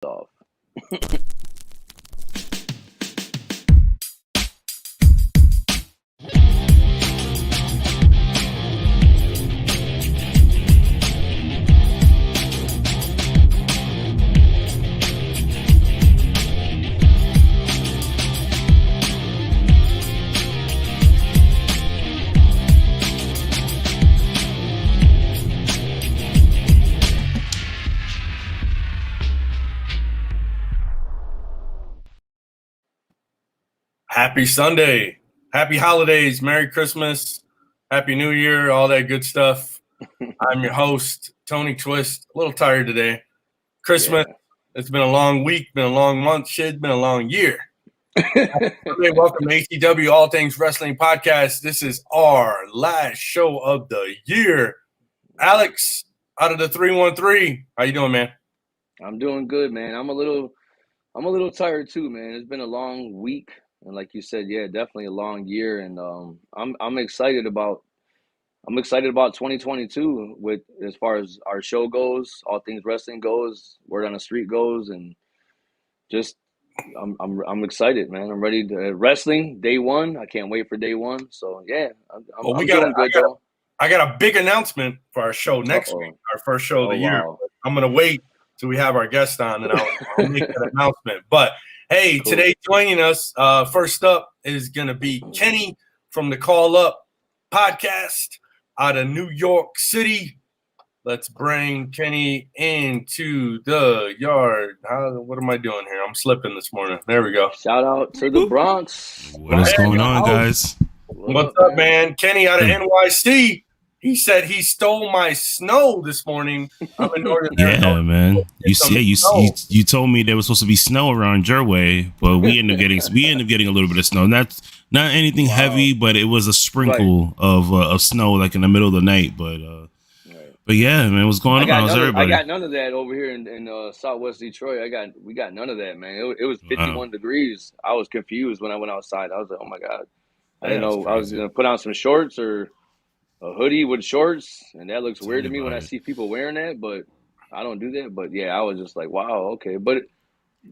off. Happy Sunday. Happy holidays. Merry Christmas. Happy New Year. All that good stuff. I'm your host, Tony Twist. A little tired today. Christmas. Yeah. It's been a long week, been a long month. Shit, been a long year. Welcome to ATW, All Things Wrestling Podcast. This is our last show of the year. Alex, out of the 313. How you doing, man? I'm doing good, man. I'm a little tired too, man. It's been a long week. And like you said, yeah, definitely a long year, and I'm excited about 2022 with as far as our show goes, All Things Wrestling goes, Word on the Street goes, and just I'm excited, man. I'm ready to wrestling day one. I can't wait for day one. So yeah, I'm doing good though. I got a big announcement for our show next week, our first show of the year. I'm gonna wait till we have our guest on, and I'll make that announcement. But hey, cool. Today joining us, first up is going to be Kenny from the Call Up podcast out of New York City. Let's bring Kenny into the yard. What am I doing here? I'm slipping this morning. There we go. Shout out to the Bronx. What is going on, guys? What's up, man? Kenny out of NYC. He said he stole my snow this morning. I'm in Northern Arizona. Yeah, man. You told me there was supposed to be snow around your way, but we ended up getting a litll bit of snow. Not anything heavy, but it was a sprinkle of snow like in the middle of the night. But yeah, man, what's going on? How's everybody? I got none of that over here in Southwest Detroit. We got none of that, man. It was 51 degrees. I was confused when I went outside. I was like, oh my god, I didn't know I was gonna put on some shorts or a hoodie with shorts, and that looks weird to me when I see people wearing that, but I don't do that. But yeah, I was just like, wow, okay. But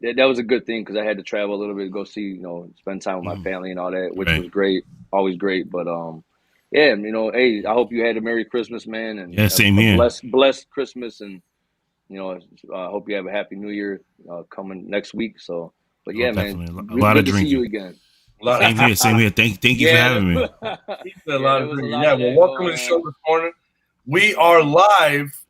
that was a good thing because I had to travel a little bit, go see, spend time with my family and all that, which was great, always great. But yeah, hey, I hope you had a Merry Christmas, man, and yeah, same here. Blessed Christmas, and I hope you have a Happy New Year coming next week. So, but yeah, man, a lot of drinking. See you again. Same here. Thank you for having me. Welcome to the show this morning. We are live.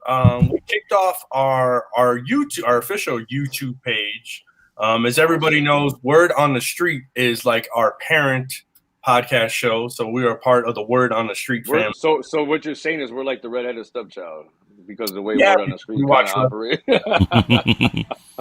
We kicked off our official YouTube page. As everybody knows, Word on the Street is like our parent podcast show. So we are part of the Word on the Street family. So what you're saying is we're like the redheaded stepchild because of the way Word on the Street kind of operate.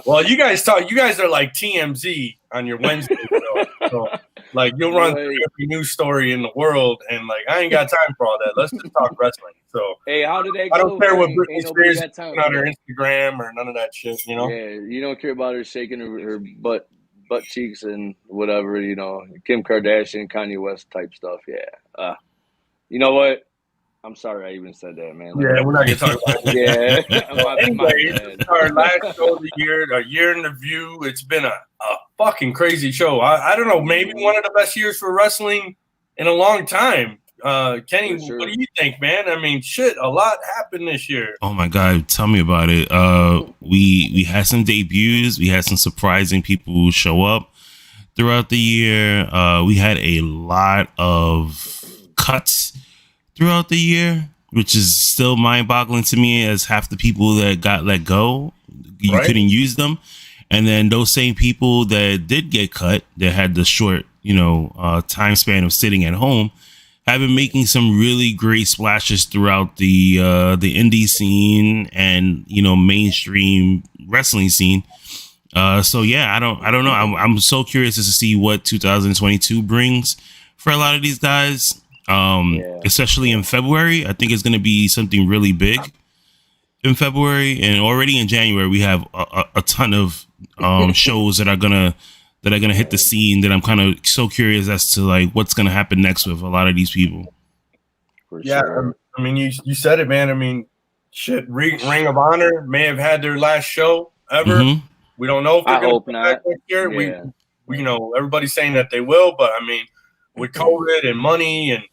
Well, you guys are like TMZ on your Wednesday show. So, like, you'll run through every news story in the world, and like, I ain't got time for all that. Let's just talk wrestling. So, hey, how did that go? I don't care what Britney Spears is on her Instagram or none of that shit. Yeah, you don't care about her shaking her butt cheeks and whatever. Kim Kardashian, Kanye West type stuff. Yeah. You know what? I'm sorry I even said that, man. Yeah, we're not gonna talk about it. Yeah. Anyway, it's our last show of the year, a year in review. It's been a fucking crazy show. I don't know, maybe one of the best years for wrestling in a long time. Kenny, what do you think, man? I mean, shit, a lot happened this year. Oh my God, tell me about it. We had some debuts. We had some surprising people show up throughout the year. We had a lot of cuts throughout the year, which is still mind-boggling to me, as half the people that got let go, you couldn't use them. And then those same people that did get cut, that had the short, time span of sitting at home, have been making some really great splashes throughout the indie scene and, mainstream wrestling scene. So yeah, I don't know. I'm so curious to see what 2022 brings for a lot of these guys. Especially in February. I think it's going to be something really big in February, and already in January we have a ton of shows that are gonna hit the scene that I'm kind of so curious as to like what's gonna happen next with a lot of these people. Sure. I mean, you said it, man. I mean, shit, Ring of Honor may have had their last show ever. We don't know if they're going to come back next year. Yeah. We, everybody's saying that they will, but I mean, with COVID and money and,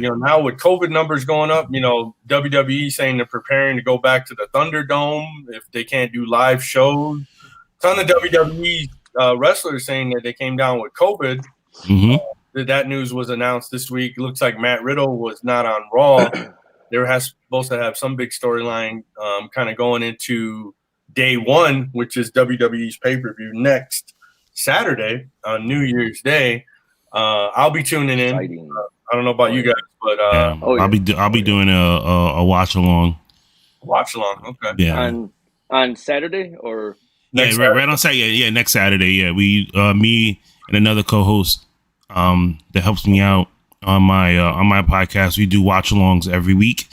now with COVID numbers going up, WWE saying they're preparing to go back to the Thunderdome if they can't do live shows. Ton of WWE wrestlers saying that they came down with COVID. That news was announced this week. It looks like Matt Riddle was not on Raw. They were supposed to have some big storyline kind of going into day one, which is WWE's pay-per-view next Saturday on New Year's Day. I'll be tuning in. I don't know about you guys, but I'll be doing a watch along. Watch along, okay. Yeah. On Saturday or right on Saturday. Yeah, next Saturday. Yeah, we me and another co-host that helps me out on my podcast. We do watch alongs every week.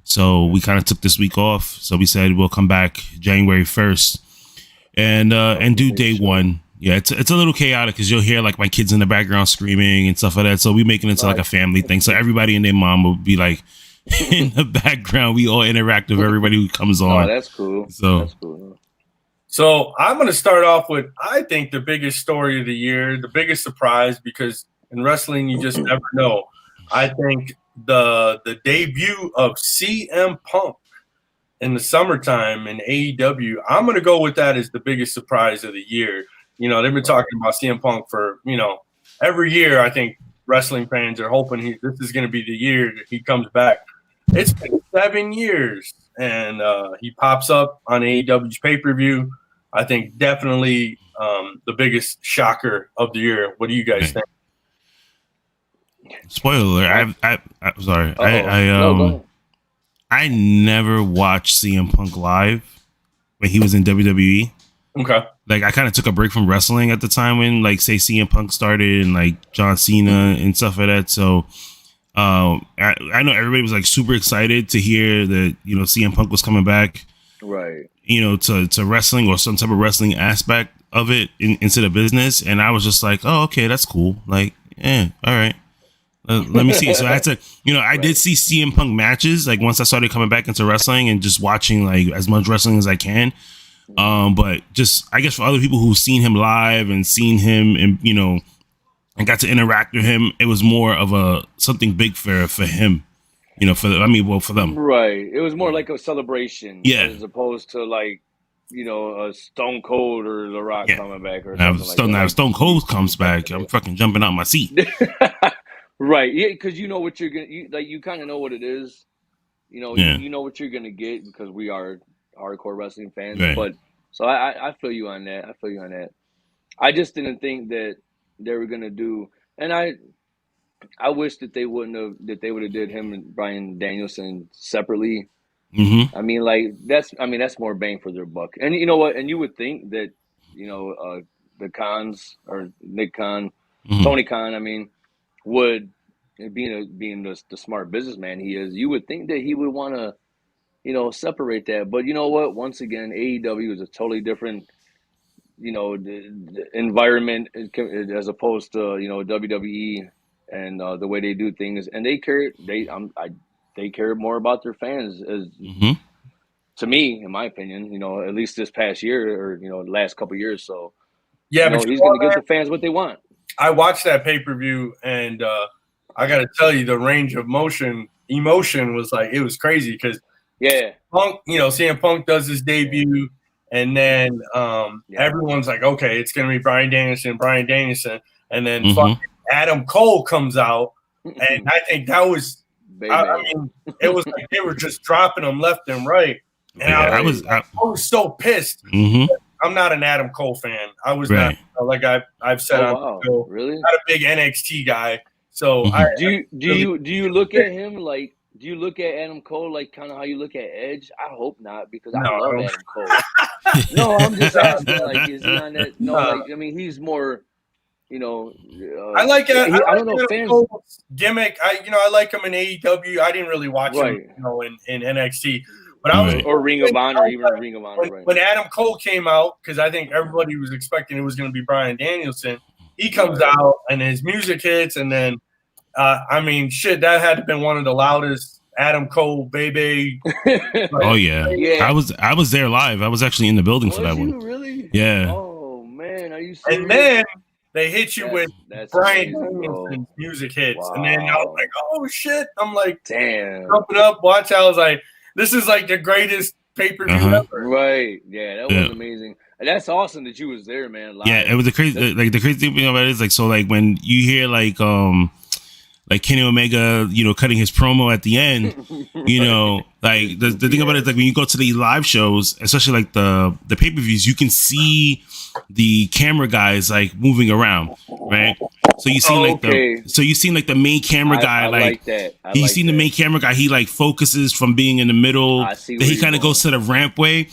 So we kind of took this week off. So we said we'll come back January 1st and do day one. Yeah, it's a little chaotic because you'll hear like my kids in the background screaming and stuff like that. So we make it into like a family thing. So everybody and their mom will be like in the background. We all interact with everybody who comes on. Oh, that's cool. So I'm going to start off with, I think, the biggest story of the year, the biggest surprise, because in wrestling, you just never know. I think the debut of CM Punk in the summertime in AEW, I'm going to go with that as the biggest surprise of the year. They've been talking about CM Punk for, every year. I think wrestling fans are hoping this is going to be the year that he comes back. It's been 7 years, and he pops up on AEW's pay-per-view. I think definitely the biggest shocker of the year. What do you guys think? Spoiler alert! I'm sorry. I never watched CM Punk live when he was in WWE. Okay. Like I kind of took a break from wrestling at the time when like say CM Punk started and like John Cena and stuff like that. So I know everybody was like super excited to hear that, CM Punk was coming back. Right. To wrestling or some type of wrestling aspect of it into the business. And I was just like, oh, okay, that's cool. Like, all right. Let me see. So I had to, I did see CM Punk matches. Like once I started coming back into wrestling and just watching like as much wrestling as I can. But just, I guess for other people who've seen him live and seen him and, and got to interact with him, it was more of something big for him, for them. Right. It was more like a celebration. Yeah. As opposed to like, a Stone Cold or The Rock coming back or something if Stone Cold comes back, I'm fucking jumping out my seat. Right. Yeah. Cause you know what you're going to, you kind of know what it is. You know what you're going to get because we are hardcore wrestling fans, right. But so I feel you on that. I just didn't think that they were gonna do, and I wish that they would have did him and Bryan Danielson separately. Mm-hmm. I mean, that's more bang for their buck. And you know what? And you would think that the Khans or Nick Khan, Tony Khan, would being the smart businessman he is, you would think that he would want to. Separate that. But you know what? Once again, AEW is a totally different, the environment as opposed to, WWE and the way they do things. And they care more about their fans to me, in my opinion, at least this past year or, the last couple of years. So, yeah, but he's going to give the fans what they want. I watched that pay-per-view and I got to tell you, the range of emotion was like, it was crazy because yeah, Punk, CM Punk does his debut, and then everyone's like, okay, it's gonna be Bryan Danielson, and then fucking Adam Cole comes out, and I think that was, it was like they were just dropping them left and right, and I was so pissed. I'm not an Adam Cole fan. I was not, like I've said on the show, really not a big NXT guy. So do you look at him like? Do you look at Adam Cole like kind of how you look at Edge? I hope not because I love Adam Cole. No, I'm just asking. Like, is he on that? No, he's more. I like it. I don't know fans gimmick. I like him in AEW. I didn't really watch him, in NXT. But I was or Ring of Honor, even Ring of Honor. When Adam Cole came out, because I think everybody was expecting it was going to be Bryan Danielson. He comes out and his music hits, and then. That had to have been one of the loudest Adam Cole, baby. Oh yeah. I was there live. I was actually in the building for that one. Really? Yeah. Oh, you serious? And then they hit you with Bryan Danielson's music hits. Wow. And then I was like, oh, shit. I'm like, damn. Jumping up, watch. I was like, this is like the greatest pay-per-view ever. Right. Yeah, that was amazing. And that's awesome that you was there, man. Live. Yeah, it was the crazy thing about it is like, so like when you hear like Kenny Omega, you know, cutting his promo at the end, you know, like the thing about it is like when you go to the live shows, especially like the pay-per-views, you can see the camera guys like moving around, right? So you see like the main camera guy, you see the main camera guy, he like focuses from being in the middle, then he kind of goes to the rampway,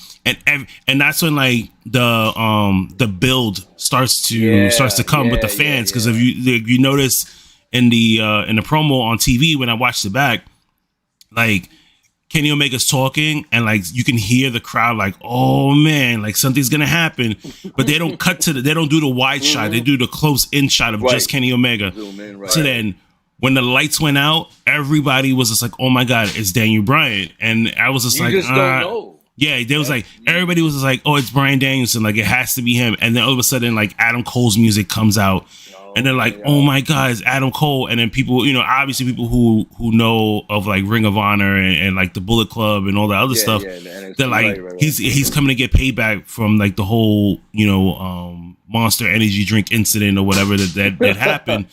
and that's when like the build starts to come with the fans, because if you notice in the promo on TV when I watched it back, like Kenny Omega's talking and like you can hear the crowd like, oh man, like something's gonna happen, but they don't they don't do the wide shot, they do the close in shot of just Kenny Omega. So then when the lights went out, everybody was just like, oh my god, it's Daniel Bryan, and I was just don't know. Yeah, there was everybody was just like, oh, it's Bryan Danielson, like it has to be him, and then all of a sudden like Adam Cole's music comes out. And they're like, oh my God, it's Adam Cole. And then people, you know, obviously people who know of like Ring of Honor and like the Bullet Club and all that other stuff, they're like, he's coming to get payback from like the whole, you know, Monster Energy drink incident or whatever that happened,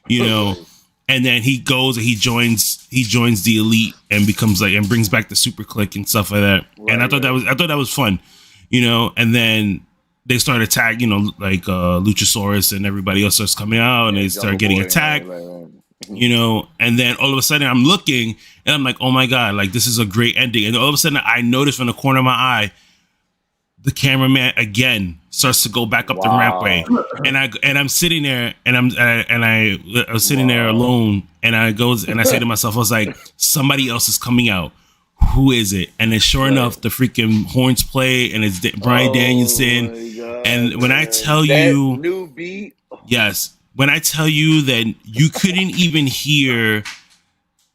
you know. And then he goes and he joins the Elite and becomes like, and brings back the Super Click and stuff like that. And I thought that was fun, you know. And then they started attack, you know, like Luchasaurus and everybody else starts coming out, and they start getting attacked, you know. And then all of a sudden, I'm looking, and I'm like, oh my god, like this is a great ending. And all of a sudden, I notice from the corner of my eye, the cameraman again starts to go back up the rampway, and I'm sitting there, and I was sitting there alone, and I say to myself, I was like, somebody else is coming out. Who is it? And then sure enough, the freaking horns play, and it's Bryan Danielson. And when I tell you, new beat, yes, when I tell you that you couldn't even hear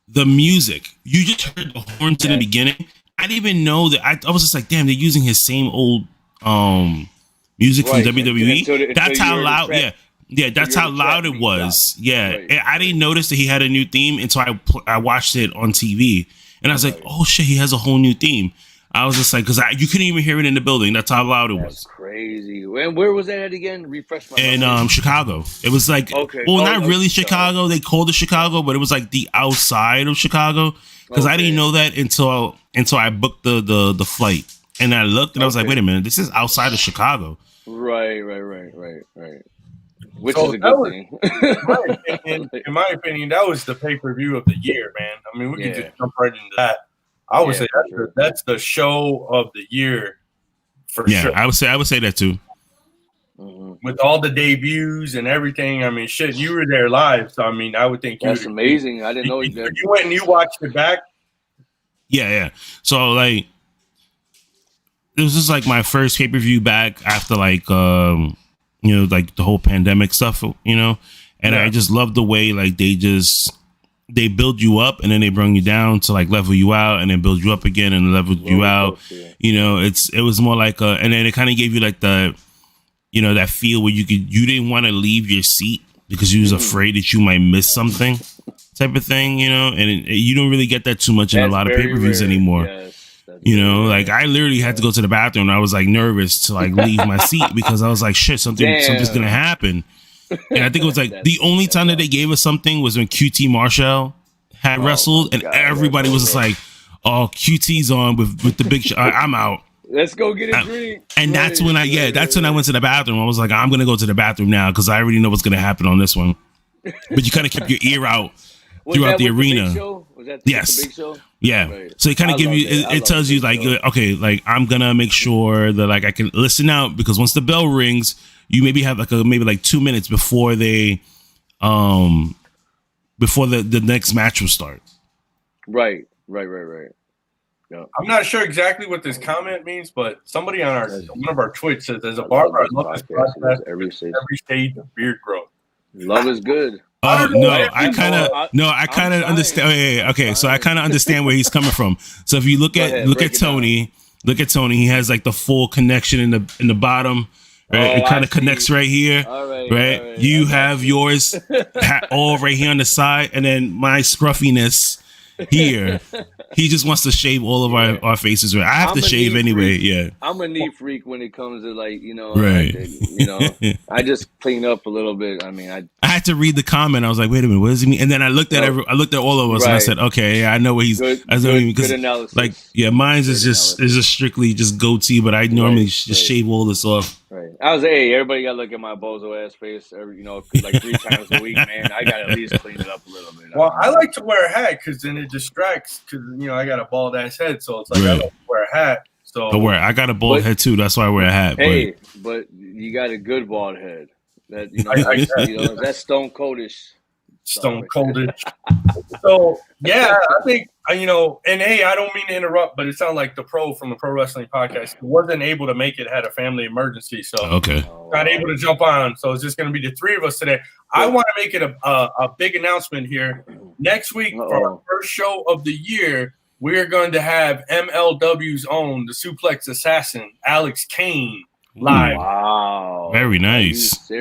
the music, you just heard the horns in the beginning. I didn't even know that. I was just like, damn, they're using his same old music from WWE. That's how loud. Yeah, that's how loud it was. Yeah, I didn't notice that he had a new theme until I watched it on TV. And I was like, oh shit, he has a whole new theme. I was just like, because you couldn't even hear it in the building. That's how loud it was. That's crazy. And where was that at again? Refresh my memory. In Chicago. It was like, not really Chicago. They called it Chicago, but it was like the outside of Chicago. Because I didn't know that until I booked the flight. And I looked and I was like, wait a minute, this is outside of Chicago. Right. Which is a good thing. In my opinion, that was the pay-per-view of the year, man. I mean, we can just jump right into that. I would say that's the show of the year for sure. Yeah, I would say that too. With all the debuts and everything, I mean, shit, you were there live, so I mean, I would think that's amazing. I didn't know you went and you watched it back. Yeah. So like, it was just like my first pay-per-view back after like you know, like the whole pandemic stuff, you know, and I just love the way like they build you up and then they bring you down to like level you out and then build you up again and level you out. You know, it was more like and then it kind of gave you like the, you know, that feel where you didn't want to leave your seat because you was afraid that you might miss something type of thing, you know, and you don't really get that too much in a lot of pay-per-views anymore. You know, like I literally had to go to the bathroom. I was like nervous to like leave my seat because I was like, shit, something's gonna happen. And I think it was like the only time that they gave us something was when QT Marshall had wrestled, and everybody was just like, "Oh, QT's on with the big show. I'm out. Let's go get a drink." And that's when I went to the bathroom. I was like, I'm gonna go to the bathroom now because I already know what's gonna happen on this one. But you kind of kept your ear out throughout the arena. Was that the big show? Yeah. Right. So it kind of give you, it tells you like, okay, like I'm gonna make sure that like I can listen out because once the bell rings, you maybe have like 2 minutes before they, before the next match will start. Right. Yeah. I'm not sure exactly what this comment means, but somebody on one of our Twitch says, "As a barber, I love this podcast every stage of beard growth. Love is good." I kind of understand. Okay, so I kind of understand where he's coming from. So if you look at Tony, he has like the full connection in the bottom, Right? It kind of connects right here. All right. Right? You have yours all right here on the side, and then my scruffiness here. He just wants to shave all of our faces. Right? I have to shave anyway. Yeah. I'm a neat freak when it comes to like, right. I just clean up a little bit. I mean, I had to read the comment. I was like, wait a minute, what does he mean? And then I looked at all of us, and I said, okay, yeah, I know what he's. Good analysis. Like, yeah, mine's is just strictly just goatee, but I normally just shave all this off. Right. I was like, hey, everybody got to look at my bozo ass face like 3 times a week, man. I got to at least clean it up a little bit. Well, I like to wear a hat because then it distracts. Because I got a bald ass head, so it's like I like to wear a hat. So don't worry, I got a bald head too. That's why I wear a hat. Hey, but you got a good bald head. That that's stone coldish. Stone coldish. So yeah, I think and hey, I don't mean to interrupt, but it sounded like the pro from the Pro Wrestling Podcast wasn't able to make it, had a family emergency, so not able to jump on. So it's just going to be the 3 of us today. I want to make it a big announcement here. Next week for our first show of the year, we are going to have MLW's own, the Suplex Assassin, Alex Kane, live. Wow, very nice.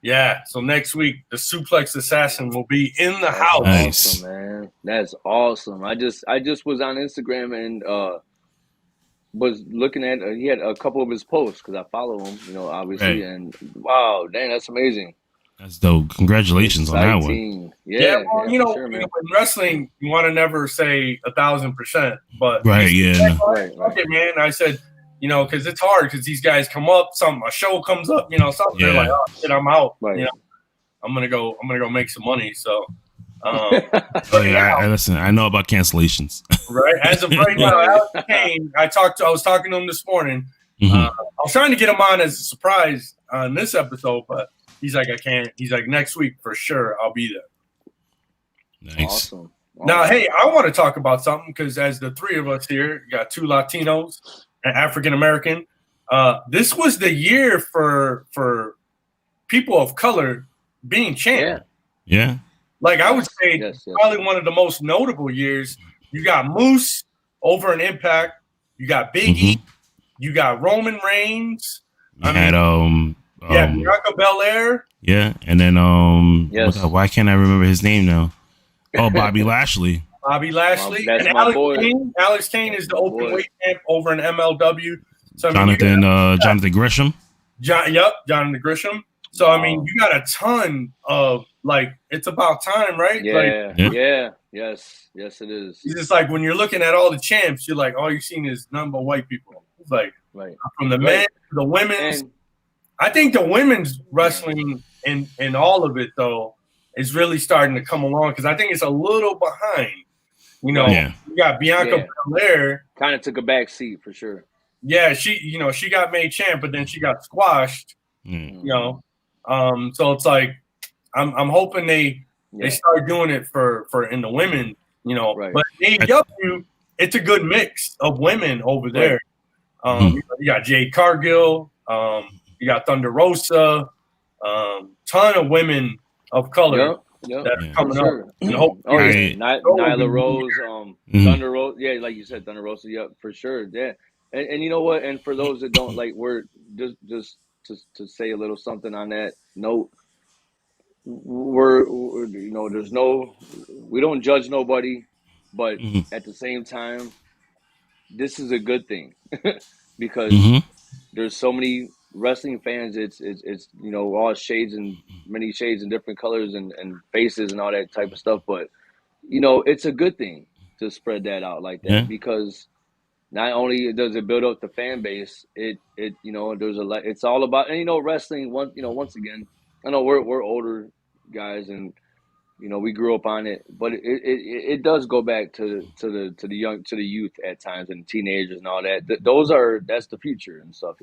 Yeah. So next week, the Suplex Assassin will be in the house. Nice. Awesome, man. That's awesome. I just was on Instagram and was looking at. He had a couple of his posts because I follow him, obviously. Right. And wow, dang, that's amazing. That's dope. Congratulations on that one. Yeah, well, in wrestling, you want to never say 1,000%, but right, yeah. Okay, man. I said, because it's hard because these guys come up, a show comes up, something. They're like, oh shit, I'm out. Right. I'm gonna go make some money. So, listen, I know about cancellations. Right. As of right now, Alex Kane, I was talking to him this morning. I was trying to get him on as a surprise on this episode, but he's like, I can't. He's like, next week for sure, I'll be there. Nice. Awesome. Now, hey, I want to talk about something because as the 3 of us here, you got 2 Latinos. African American. This was the year for people of color being champ. Yeah. Like I would say, probably one of the most notable years. You got Moose over in Impact. You got Big E. You got Roman Reigns. You had Bianca Belair. Yeah, and then why can't I remember his name now? Oh, Bobby Lashley. Bobby Lashley. That's and my Alex Kane is the open weight champ over in MLW. So, Jonathan Gresham. Jonathan Gresham. So, I mean, you got a ton of, it's about time, right? Yes, it is. It's just like when you're looking at all the champs, you're like, all you've seen is none but white people. It's like, from the men to the women's. I think the women's wrestling in all of it, though, is really starting to come along because I think it's a little behind. You got Bianca Belair. Kind of took a back seat for sure. Yeah, she got made champ, but then she got squashed. So it's like I'm hoping they start doing it for in the women. But AEW, it's a good mix of women over there. You got Jade Cargill, you got Thunder Rosa, ton of women of color. That's coming up. Nyla Rose, Thunder Rose. Yeah, like you said, Thunder Rosa. Yeah, for sure. Yeah, and you know what? And for those that don't we're just to say a little something on that note. We're there's we don't judge nobody, but at the same time, this is a good thing because there's so many wrestling fans. It's all shades and many shades and different colors and faces and all that type of stuff. But it's a good thing to spread that out like that because not only does it build up the fan base, there's it's all about wrestling. Once again, I know we're older guys and we grew up on it, but it does go back to the youth at times and teenagers and all that. That's the future and stuff.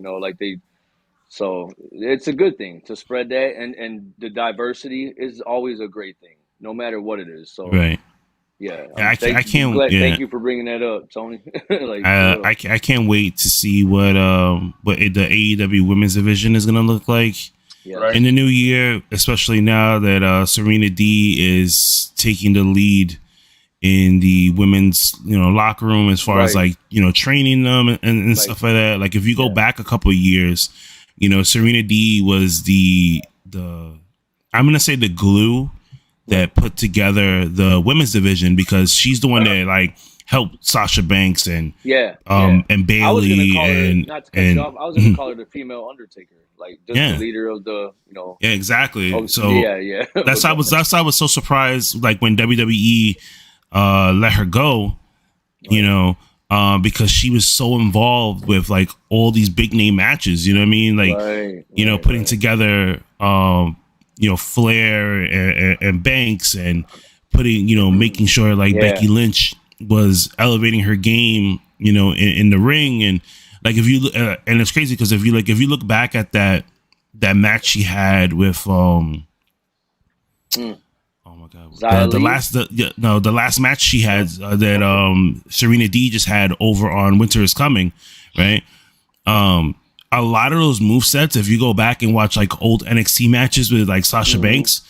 So it's a good thing to spread that, and the diversity is always a great thing, no matter what it is. So thank you for bringing that up, Tony. I can't wait to see what the AEW women's division is gonna look like in the new year, especially now that Serena D is taking the lead in the women's locker room as far as training them and stuff like that. Like if you go back a couple of years, Serena D was the I'm gonna say the glue that put together the women's division, because she's the one that like helped Sasha Banks and and Bailey. I was gonna call her, not to cut you off, I was gonna call her the female Undertaker, like just the leader of the Yeah, exactly. So that's why I was so surprised, like when WWE let her go, because she was so involved with like all these big name matches. You know what I mean? Like putting together Flair and Banks, and putting making sure like Becky Lynch was elevating her game, in the ring. And like if you and it's crazy because if you look back at that match she had with oh my god, the last match she had that Serena D just had over on Winter is Coming, right? A lot of those movesets, if you go back and watch like old NXT matches with like Sasha Banks,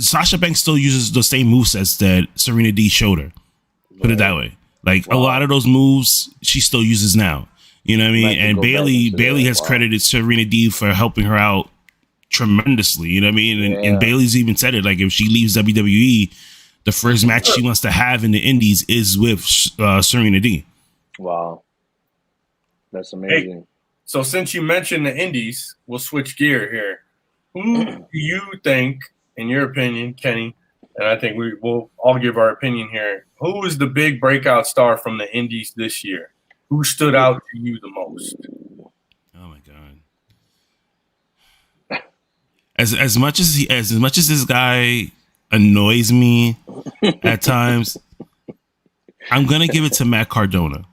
Sasha Banks still uses the same movesets that Serena D showed her. Put it that way. Like a lot of those moves she still uses now. You know what I mean? And Bailey has credited Serena D for helping her out tremendously. You know what I mean? And Bailey's even said it, like if she leaves WWE, the first match she wants to have in the Indies is with Serena D. Wow. That's amazing. Hey, so since you mentioned the Indies, we'll switch gear here. Who do you think, in your opinion, Kenny, and I think we'll all give our opinion here, who is the big breakout star from the Indies this year? Who stood out to you the most? Oh my god! As much as this guy annoys me at times, I'm gonna give it to Matt Cardona.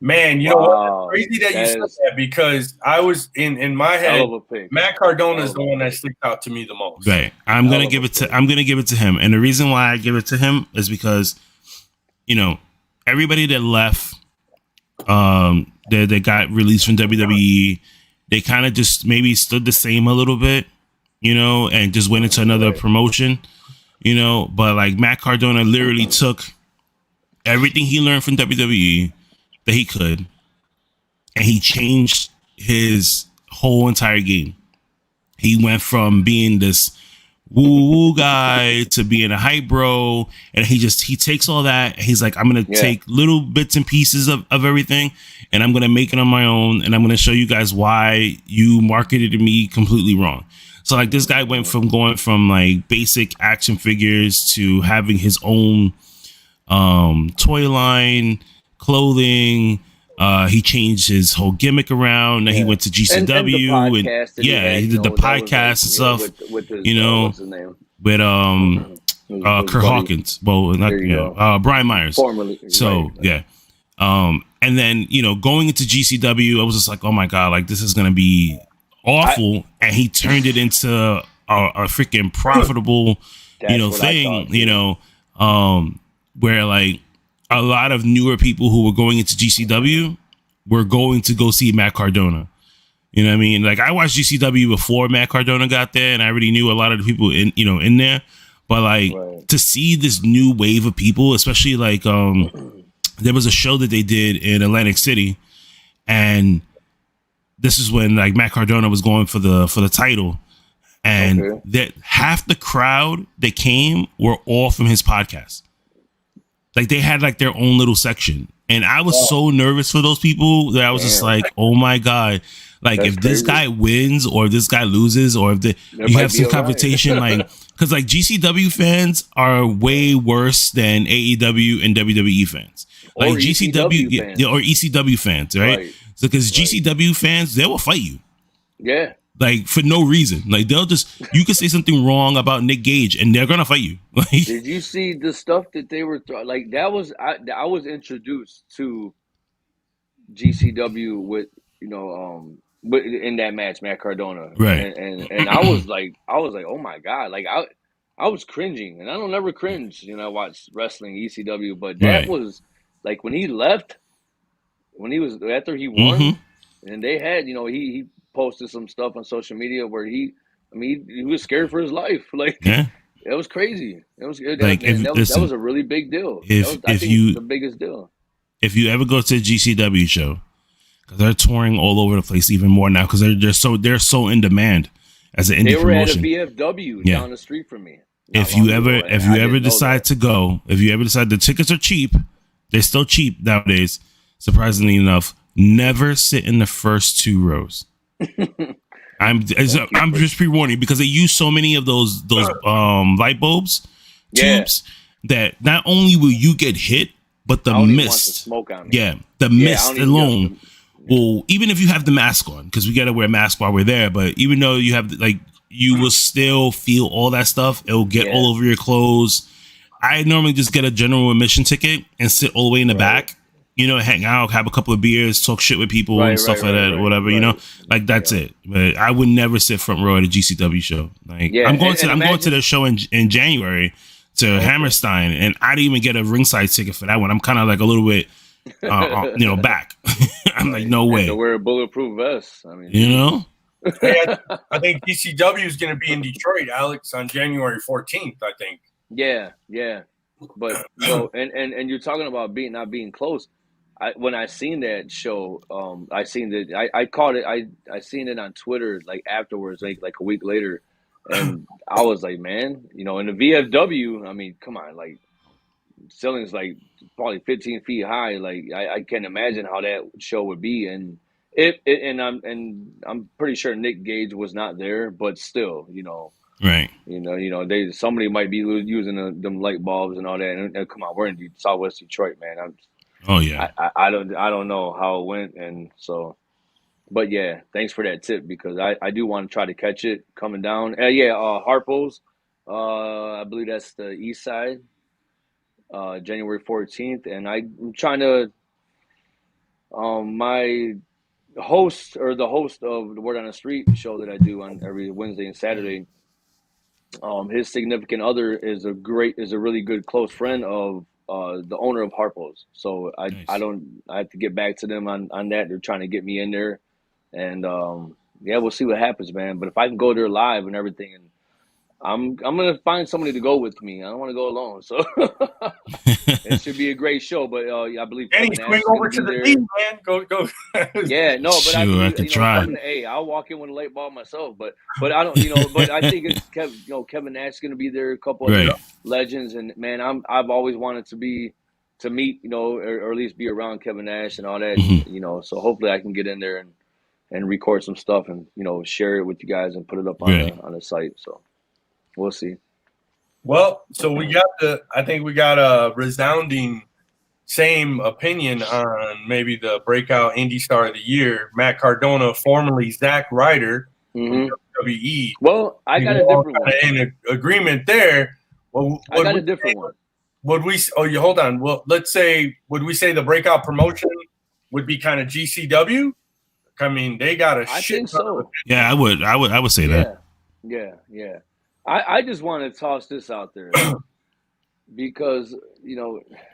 Man, you know what? It's crazy that you said that, because I was in my head, Matt Cardona is the one that sticks out to me the most. Right. I'm gonna give it to him. And the reason why I give it to him is because, everybody that left, that got released from WWE, they kind of just maybe stood the same a little bit, and just went into another promotion, but like Matt Cardona literally took everything he learned from WWE that he could, and he changed his whole entire game. He went from being this woo guy to being a hype bro, and he takes all that, and he's like, I'm gonna take little bits and pieces of everything, and I'm gonna make it on my own, and I'm gonna show you guys why you marketed me completely wrong. So like this guy went from going from like basic action figures to having his own toy line, clothing. He changed his whole gimmick around. Then he went to GCW, and he did the podcast and stuff. With his, what's his name? With Kurt Hawkins. Well, Brian Myers. Formerly, and then going into GCW, I was just like, oh my god, like this is gonna be awful. And he turned it into a freaking profitable, thing. Where like a lot of newer people who were going into GCW were going to go see Matt Cardona. You know what I mean? Like I watched GCW before Matt Cardona got there, and I already knew a lot of the people in there. But like to see this new wave of people, especially like there was a show that they did in Atlantic City, and this is when like Matt Cardona was going for the title, and that half the crowd that came were all from his podcast. Like they had like their own little section, and I was so nervous for those people that I was just like, "Oh my god!" Like if this guy wins or if this guy loses or if you have some confrontation, like because like GCW fans are way worse than AEW and WWE fans, like GCW or ECW fans, right? So because GCW fans, they will fight you, like for no reason. Like you can say something wrong about Nick Gage and they're gonna fight you. Like, did you see the stuff that they were like? That was I was introduced to GCW with in that match, Matt Cardona, right? And I was like, oh my god, like I was cringing, and I don't ever cringe, I watch wrestling ECW, but that was like when he left, when he was after he won, and they had he posted some stuff on social media where he was scared for his life. Like, it was crazy. It was like that was a really big deal. I think the biggest deal. If you ever go to a GCW show, because they're touring all over the place even more now because they're so in demand as an indie promotion. They were at a VFW down the street from me. If you ever decide to go, the tickets are cheap. They're still cheap nowadays. Surprisingly enough, never sit in the first 2 rows. I'm just pre-warning because they use so many of those light bulbs tubes that not only will you get hit, but the mist, the mist alone will, even if you have the mask on, because we got to wear a mask while we're there, but even though you have you will still feel all that stuff. It will get all over your clothes. I normally just get a general admission ticket and sit all the way in the back, hang out, have a couple of beers, talk shit with people and stuff like that, whatever, that's it. But I would never sit front row at a GCW show. I'm going to the show in January to Hammerstein, and I didn't even get a ringside ticket for that one. I'm kind of a little bit, back. I'm like, no way. To wear a bulletproof vest. I mean, Hey, I think GCW is going to be in Detroit, Alex, on January 14th. I think. Yeah. But and you're talking about not being close. When I seen that show, I seen that I caught it. I seen it on Twitter afterwards, like a week later, and I was like, man, in the VFW, I mean, come on, ceiling's probably 15 feet high. I can't imagine how that show would be, and I'm pretty sure Nick Gage was not there, but still, right? Somebody might be using them light bulbs and all that. And come on, we're in Southwest Detroit, man. I don't know how it went, and so, but yeah, thanks for that tip because I do want to try to catch it coming down. Harpo's, I believe that's the east side, January 14th, and I'm trying to, my host or the host of the Word on the Street show that I do on every Wednesday and Saturday. His significant other is a really good close friend of the owner of Harpo's. So I have to get back to them on that. They're trying to get me in there, and we'll see what happens, man. But if I can go there live and everything, and I'm gonna find somebody to go with me. I don't want to go alone, so it should be a great show. But I believe Kenny, swing over to the lead, man. Go. Yeah, no, but I have to try. I'll walk in with a light bulb myself, but I don't, but I think it's Kevin Nash is going to be there, a couple of other legends, and man, I've always wanted to meet, or at least be around Kevin Nash and all that, so hopefully I can get in there and record some stuff and share it with you guys and put it up on the site. So. We'll see. Well, so I think we got a resounding same opinion on maybe the breakout indie star of the year, Matt Cardone, formerly Zack Ryder from WWE. Well, I got a different one. In agreement there. Well, I got a different one. Hold on. Well, would we say the breakout promotion would be kind of GCW? I mean, they got a shit. I think so. Yeah, I would say that. Yeah. I just want to toss this out there because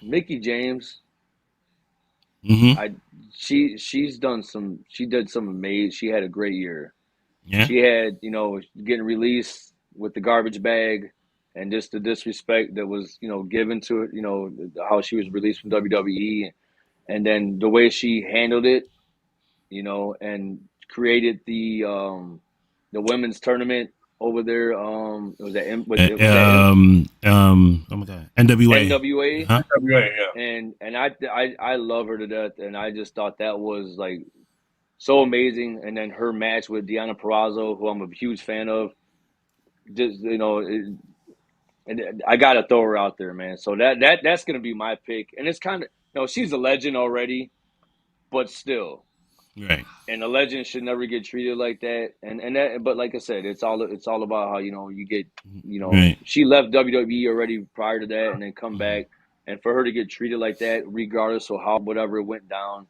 Mickie James, she did some amazing. She had a great year. Yeah. She had getting released with the garbage bag and just the disrespect that was given to it. How she was released from WWE, and then the way she handled it, and created the women's tournament over there. Was that oh my god, NWA. NWA. Huh? NWA, yeah. And I love her to death, and I just thought that was so amazing. And then her match with Deonna Purrazzo, who I'm a huge fan of, just and I gotta throw her out there, man. So that's gonna be my pick, and it's kind of she's a legend already, but still. Right. And a legend should never get treated like that. And that, but like I said, it's all about how you get right. She left WWE already prior to that, and then come back, and for her to get treated like that, regardless of how whatever went down,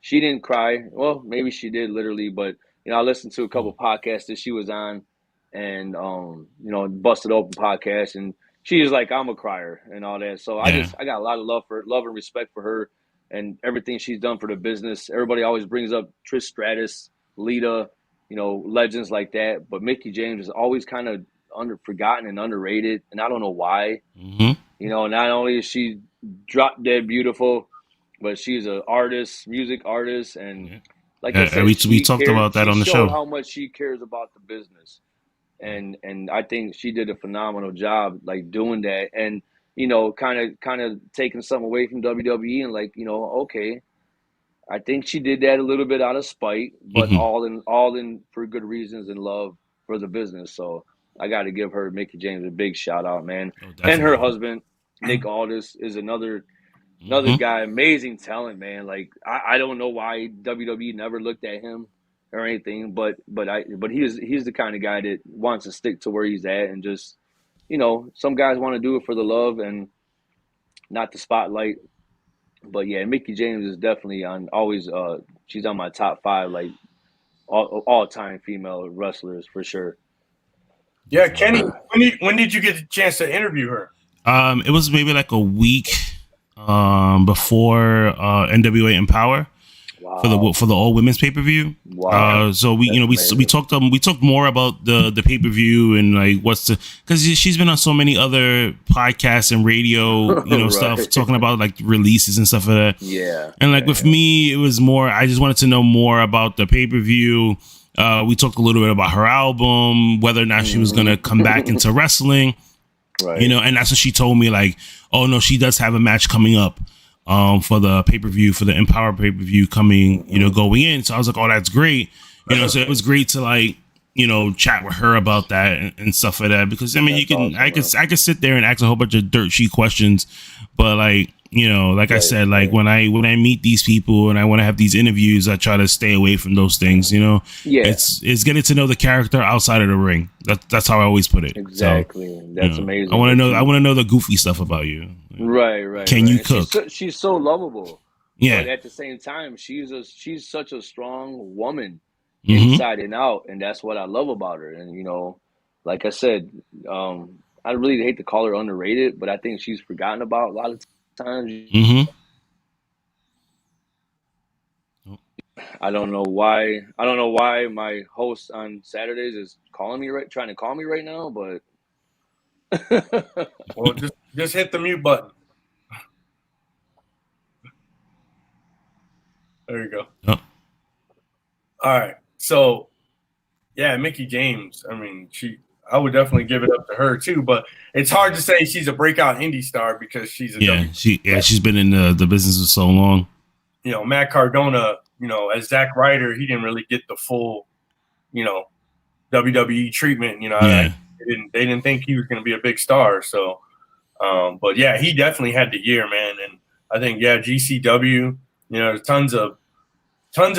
she didn't cry. Well, maybe she did literally, but I listened to a couple podcasts that she was on, and Busted Open podcast, and she was like, I'm a crier and all that. So I got a lot of love and respect for her. And everything she's done for the business. Everybody always brings up Trish Stratus, Lita, legends like that. But Mickie James is always kind of forgotten and underrated, and I don't know why. Not only is she drop dead beautiful, but she's an artist, music artist, and like I said, we talked about that on the show. How much she cares about the business, and I think she did a phenomenal job, like doing that, and kind of taking something away from WWE, and like okay, I think she did that a little bit out of spite, but all in for good reasons and love for the business. So I got to give her, Mickie James, a big shout out, man, and her husband Nick Aldis is another guy, amazing talent, man. Like I don't know why WWE never looked at him or anything, but he's the kind of guy that wants to stick to where he's at, and just some guys want to do it for the love and not the spotlight. But yeah, Mickie James is definitely she's on my top 5 like all time female wrestlers for sure. Yeah, Kenny, when did you get the chance to interview her? It was maybe like a week before NWA Empower. Wow. For the all women's pay-per-view. Wow. So we talked more about the pay-per-view and like because she's been on so many other podcasts and radio right. stuff talking about like releases and stuff like that. Yeah. And like with me, it was more, I just wanted to know more about the pay-per-view. We talked a little bit about her album, whether or not she was gonna come back into wrestling. Right. And that's what she told me, like, oh no, she does have a match coming up for the pay-per-view, for the Empower pay-per-view coming, going in. So I was like, oh, that's great. So it was great to like, chat with her about that and stuff like that. Because I mean, I could sit there and ask a whole bunch of dirt sheet questions, but like, like I said, like when I meet these people and I want to have these interviews, I try to stay away from those things, Yeah. It's getting to know the character outside of the ring. That's how I always put it. Exactly. So, that's amazing. I want to know the goofy stuff about you. Right. Can you cook? She's so lovable. Yeah. But at the same time, she's such a strong woman inside and out, and that's what I love about her. And like I said, I really hate to call her underrated, but I think she's forgotten about a lot of times. I don't know why my host on Saturdays is trying to call me right now, but well, just hit the mute button. There you go. Oh. All right. So, yeah, Mickie James. I mean, I would definitely give it up to her too, but it's hard to say she's a breakout indie star because she's she's been in the business for so long. Matt Cardona, as Zack Ryder, he didn't really get the full, WWE treatment. They didn't think he was going to be a big star. So, but yeah, he definitely had the year, man. And I think GCW, there's tons of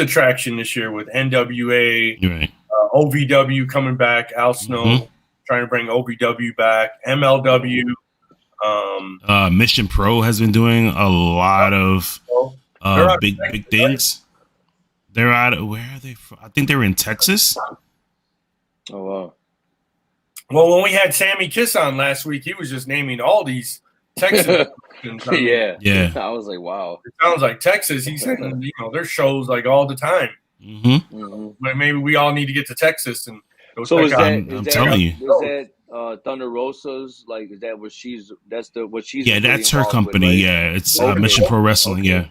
traction this year with NWA, right. OVW coming back, Al Snow trying to bring OVW back, MLW. Mission Pro has been doing a lot of big things. They're out of, where are they from? I think they're in Texas. Oh wow. Well, when we had Sammy Kiss on last week, he was just naming all these Texas. Yeah. I was like, wow. It sounds like Texas. He's saying, there's shows like all the time. But maybe we all need to get to Texas and go check out. I'm telling you. Is that Thunder Rosa's? Like, is that what she's? That's what she's. Yeah, that's her company. With, right? Yeah, it's Mission Pro Wrestling. Okay. Yeah.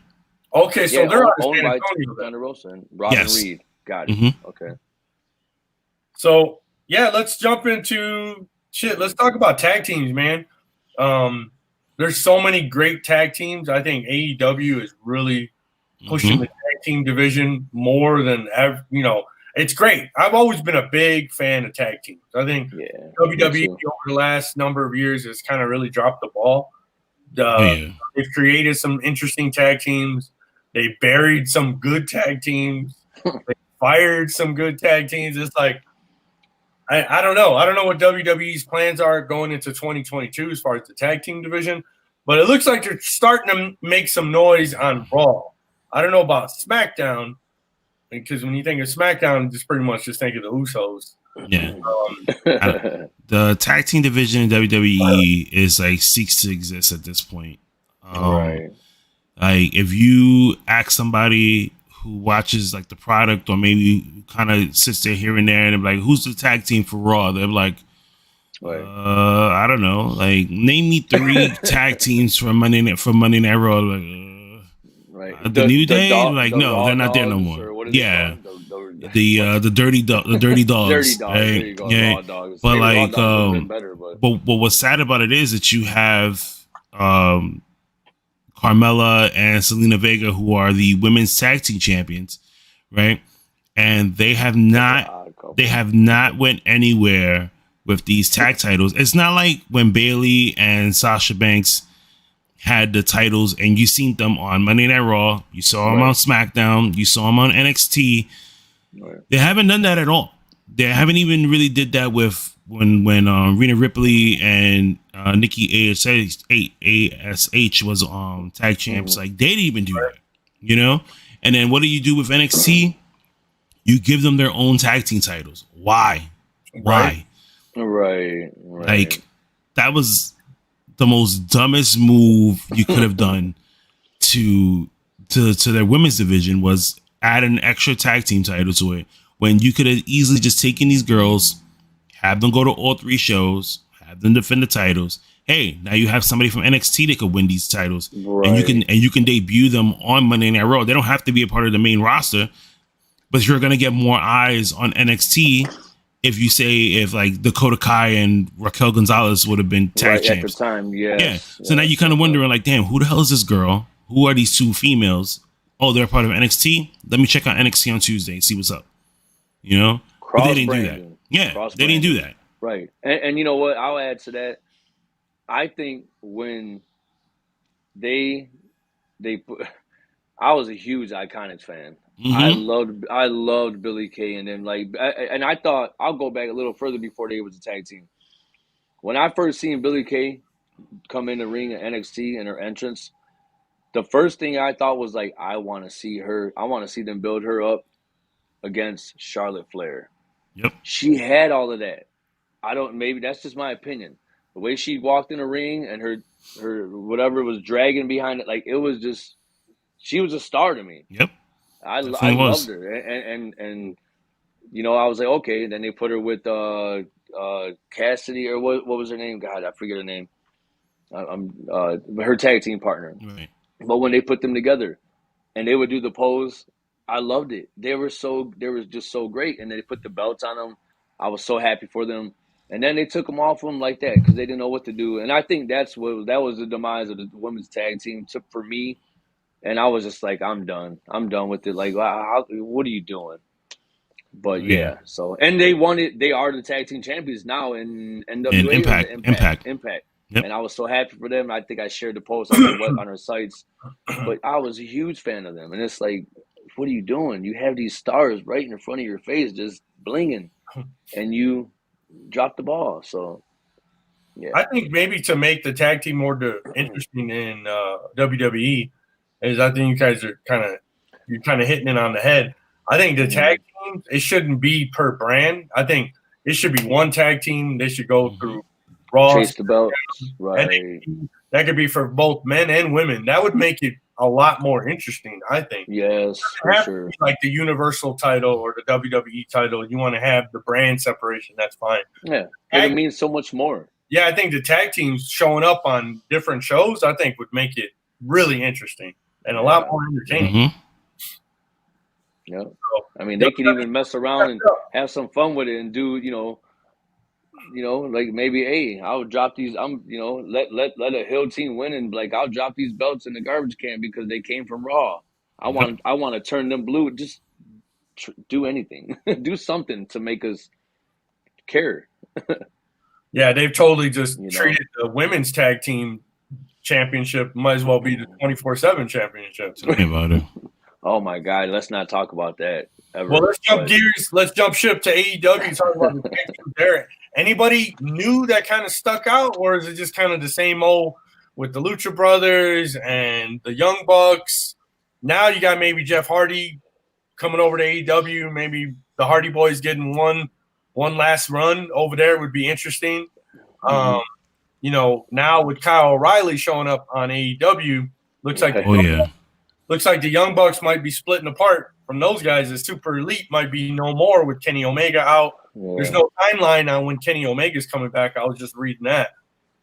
Okay, so they're owned by Thunder Rosa and Robin Reed. Got it. Okay. So yeah, let's jump into shit. Let's talk about tag teams, man. There's so many great tag teams. I think AEW is really pushing the tag team division more than ever. It's great. I've always been a big fan of tag teams. I think WWE over the last number of years has kind of really dropped the ball. They've created some interesting tag teams. They buried some good tag teams. They fired some good tag teams. It's like, I don't know. I don't know what WWE's plans are going into 2022 as far as the tag team division, but it looks like they're starting to make some noise on Raw. I don't know about SmackDown, because when you think of SmackDown, just pretty much just think of the Usos. Yeah. The tag team division in WWE is like seeks to exist at this point. Right. Like if you ask somebody who watches like the product or maybe kind of sits there here and there and they're like, who's the tag team for Raw? They're like, I don't know. Like name me 3 tag teams for Monday Night Raw. Like, Right. The New Day, no, they're not there no more. Yeah, the dirty dogs. Dirty Dogs. Right? There you go. Yeah. Raw dogs. But maybe Raw dogs would have been better, but what's sad about it is that you have Carmella and Selena Vega, who are the women's tag team champions, right? And they have not went anywhere with these tag titles. It's not like when Bayley and Sasha Banks had the titles and you seen them on Monday Night Raw, you saw them on SmackDown, you saw them on NXT. Right. They haven't done that at all. They haven't even really did that with when Rhea Ripley and Nikki ASH was tag champs. Like, they didn't even do that, you know? And then what do you do with NXT? You give them their own tag team titles. Why? Right. Like, that was the most dumbest move you could have done to their women's division, was add an extra tag team title to it, when you could have easily just taken these girls, have them go to all 3 shows, have them defend the titles. Hey, now you have somebody from NXT that could win these titles, and you can debut them on Monday Night Raw. They don't have to be a part of the main roster, but you're gonna get more eyes on NXT if like Dakota Kai and Raquel Gonzalez would have been tag champs at the time. Yeah. So now you kind of wondering, like, damn, who the hell is this girl? Who are these 2 females? Oh, they're part of NXT. Let me check out NXT on Tuesday and see what's up. You know, but they didn't do that. Yeah, they didn't do that. Right. And you know what? I'll add to that. I think when they put, I was a huge Iconics fan. Mm-hmm. I loved Billie Kay, and then and I thought, I'll go back a little further before they was a tag team. When I first seen Billie Kay come in the ring at NXT and her entrance, the first thing I thought was, like, I want to see them build her up against Charlotte Flair. Yep. She had all of that. Maybe that's just my opinion. The way she walked in the ring and her whatever was dragging behind it, like, it was just, she was a star to me. Yep. I loved her. And you know, I was like, okay. Then they put her with Cassidy, or what was her name? God, I forget her name. Her tag team partner. Right. But when they put them together and they would do the pose, I loved it. They were just so great. And they put the belts on them. I was so happy for them. And then they took them off them like that because they didn't know what to do. And I think that was the demise of the women's tag team for me. And I was just like, I'm done. I'm done with it. Like, what are you doing? But yeah. So, and they are the tag team champions now in NWA. Impact. Yep. And I was so happy for them. I think I shared the post on our sites. But I was a huge fan of them. And it's like, what are you doing? You have these stars right in front of your face just blinging. And you drop the ball. So, yeah. I think maybe to make the tag team more interesting in WWE is, I think you guys are kind of hitting it on the head. I think the tag teams, it shouldn't be per brand. I think it should be one tag team. They should go through Raw. Chase the belts. Right. That could be for both men and women. That would make it a lot more interesting, I think. Yes, for sure. Like the Universal title or the WWE title, you want to have the brand separation, that's fine. Yeah, it means so much more. Yeah, I think the tag teams showing up on different shows, I think, would make it really interesting and a lot more entertaining. Mm-hmm. Yeah, I mean, they could even mess around and have some fun with it and do, you know, like maybe, hey, I'll drop these. Let a Hill team win, and like I'll drop these belts in the garbage can because they came from Raw. I want to turn them blue. Just do anything, do something to make us care. Yeah, they've totally just treated the women's tag team championship might as well be the 24/7 championship. About it. Oh my God, let's not talk about that ever. Well, let's jump gears. Let's jump ship to AEW. Talk about the tag team there. Anybody new that kind of stuck out, or is it just kind of the same old with the Lucha Brothers and the Young Bucks? Now you got maybe Jeff Hardy coming over to AEW. Maybe the Hardy Boys getting one last run over there would be interesting. Now with Kyle O'Reilly showing up on AEW, looks like the Young Bucks might be splitting apart from those guys. The Super Elite might be no more with Kenny Omega out. Yeah. There's no timeline on when Kenny Omega's coming back. I was just reading that.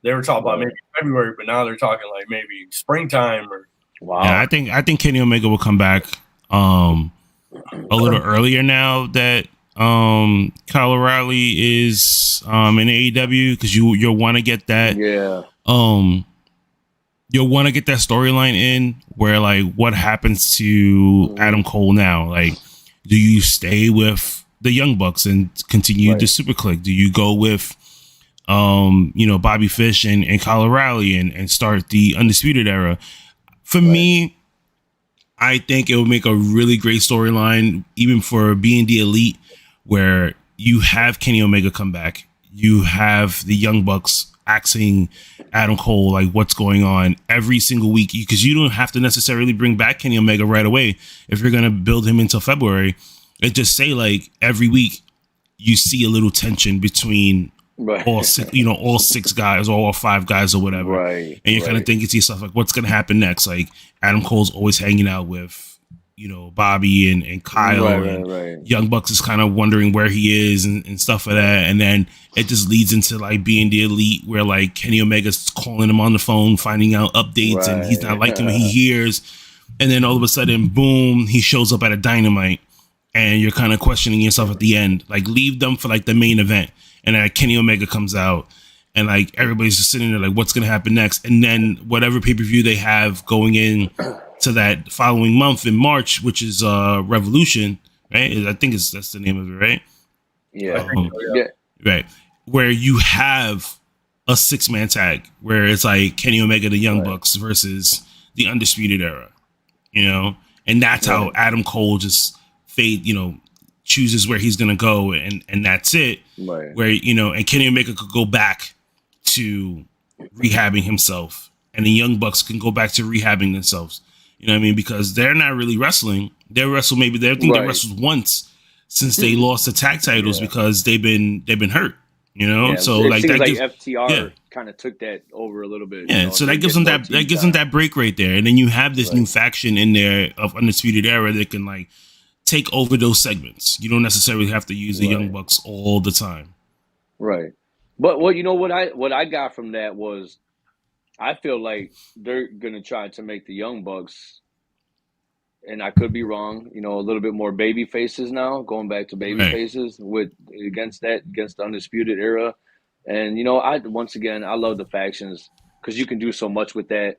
They were talking about maybe February, but now they're talking like maybe springtime or Wow. Yeah, I think Kenny Omega will come back a little earlier now that Kyle O'Reilly is in AEW, because you'll want to get that. Yeah. You'll want to get that storyline in where, like, what happens to Adam Cole now? Like, do you stay with the Young Bucks and continue the Super Click? Do you go with Bobby Fish and Kyle O'Reilly and start the Undisputed Era? For me, I think it would make a really great storyline, even for being the Elite, where you have Kenny Omega come back. You have the Young Bucks asking Adam Cole, like, what's going on every single week, because you don't have to necessarily bring back Kenny Omega right away if you're going to build him until February. And just say, like, every week you see a little tension between all six guys or all five guys or whatever. Right. And you're kind of thinking to yourself, like, what's going to happen next? Like, Adam Cole's always hanging out with, Bobby and Kyle, and Young Bucks is kind of wondering where he is and stuff like that. And then it just leads into, like, being the Elite, where, like, Kenny Omega's calling him on the phone, finding out updates, and he's not liking what he hears. And then all of a sudden, boom, he shows up at a Dynamite. And you're kind of questioning yourself at the end, like, leave them for, like, the main event. And then Kenny Omega comes out and, like, everybody's just sitting there like, what's going to happen next? And then whatever pay-per-view they have going in to that following month in March, which is Revolution, right? I think that's the name of it, right? Yeah. Right. Where you have a 6-man tag where it's like Kenny Omega, the Young Bucks versus the Undisputed Era, and that's how Adam Cole just chooses where he's gonna go, and that's it. Right. Where and Kenny Omega could go back to rehabbing himself, and the Young Bucks can go back to rehabbing themselves. You know what I mean? Because they're not really wrestling. They wrestled they wrestled once since they lost the tag titles because they've been hurt. So it like seems that like gives FTR kind of took that over a little bit. Yeah, so that gives them that break right there, and then you have this new faction in there of Undisputed Era that can, like, take over those segments. You don't necessarily have to use the Young Bucks all the time. Right. But what I got from that was, I feel like they're gonna try to make the Young Bucks, and I could be wrong, a little bit more baby faces now, going back to baby faces against the Undisputed Era. And I love the factions because you can do so much with that.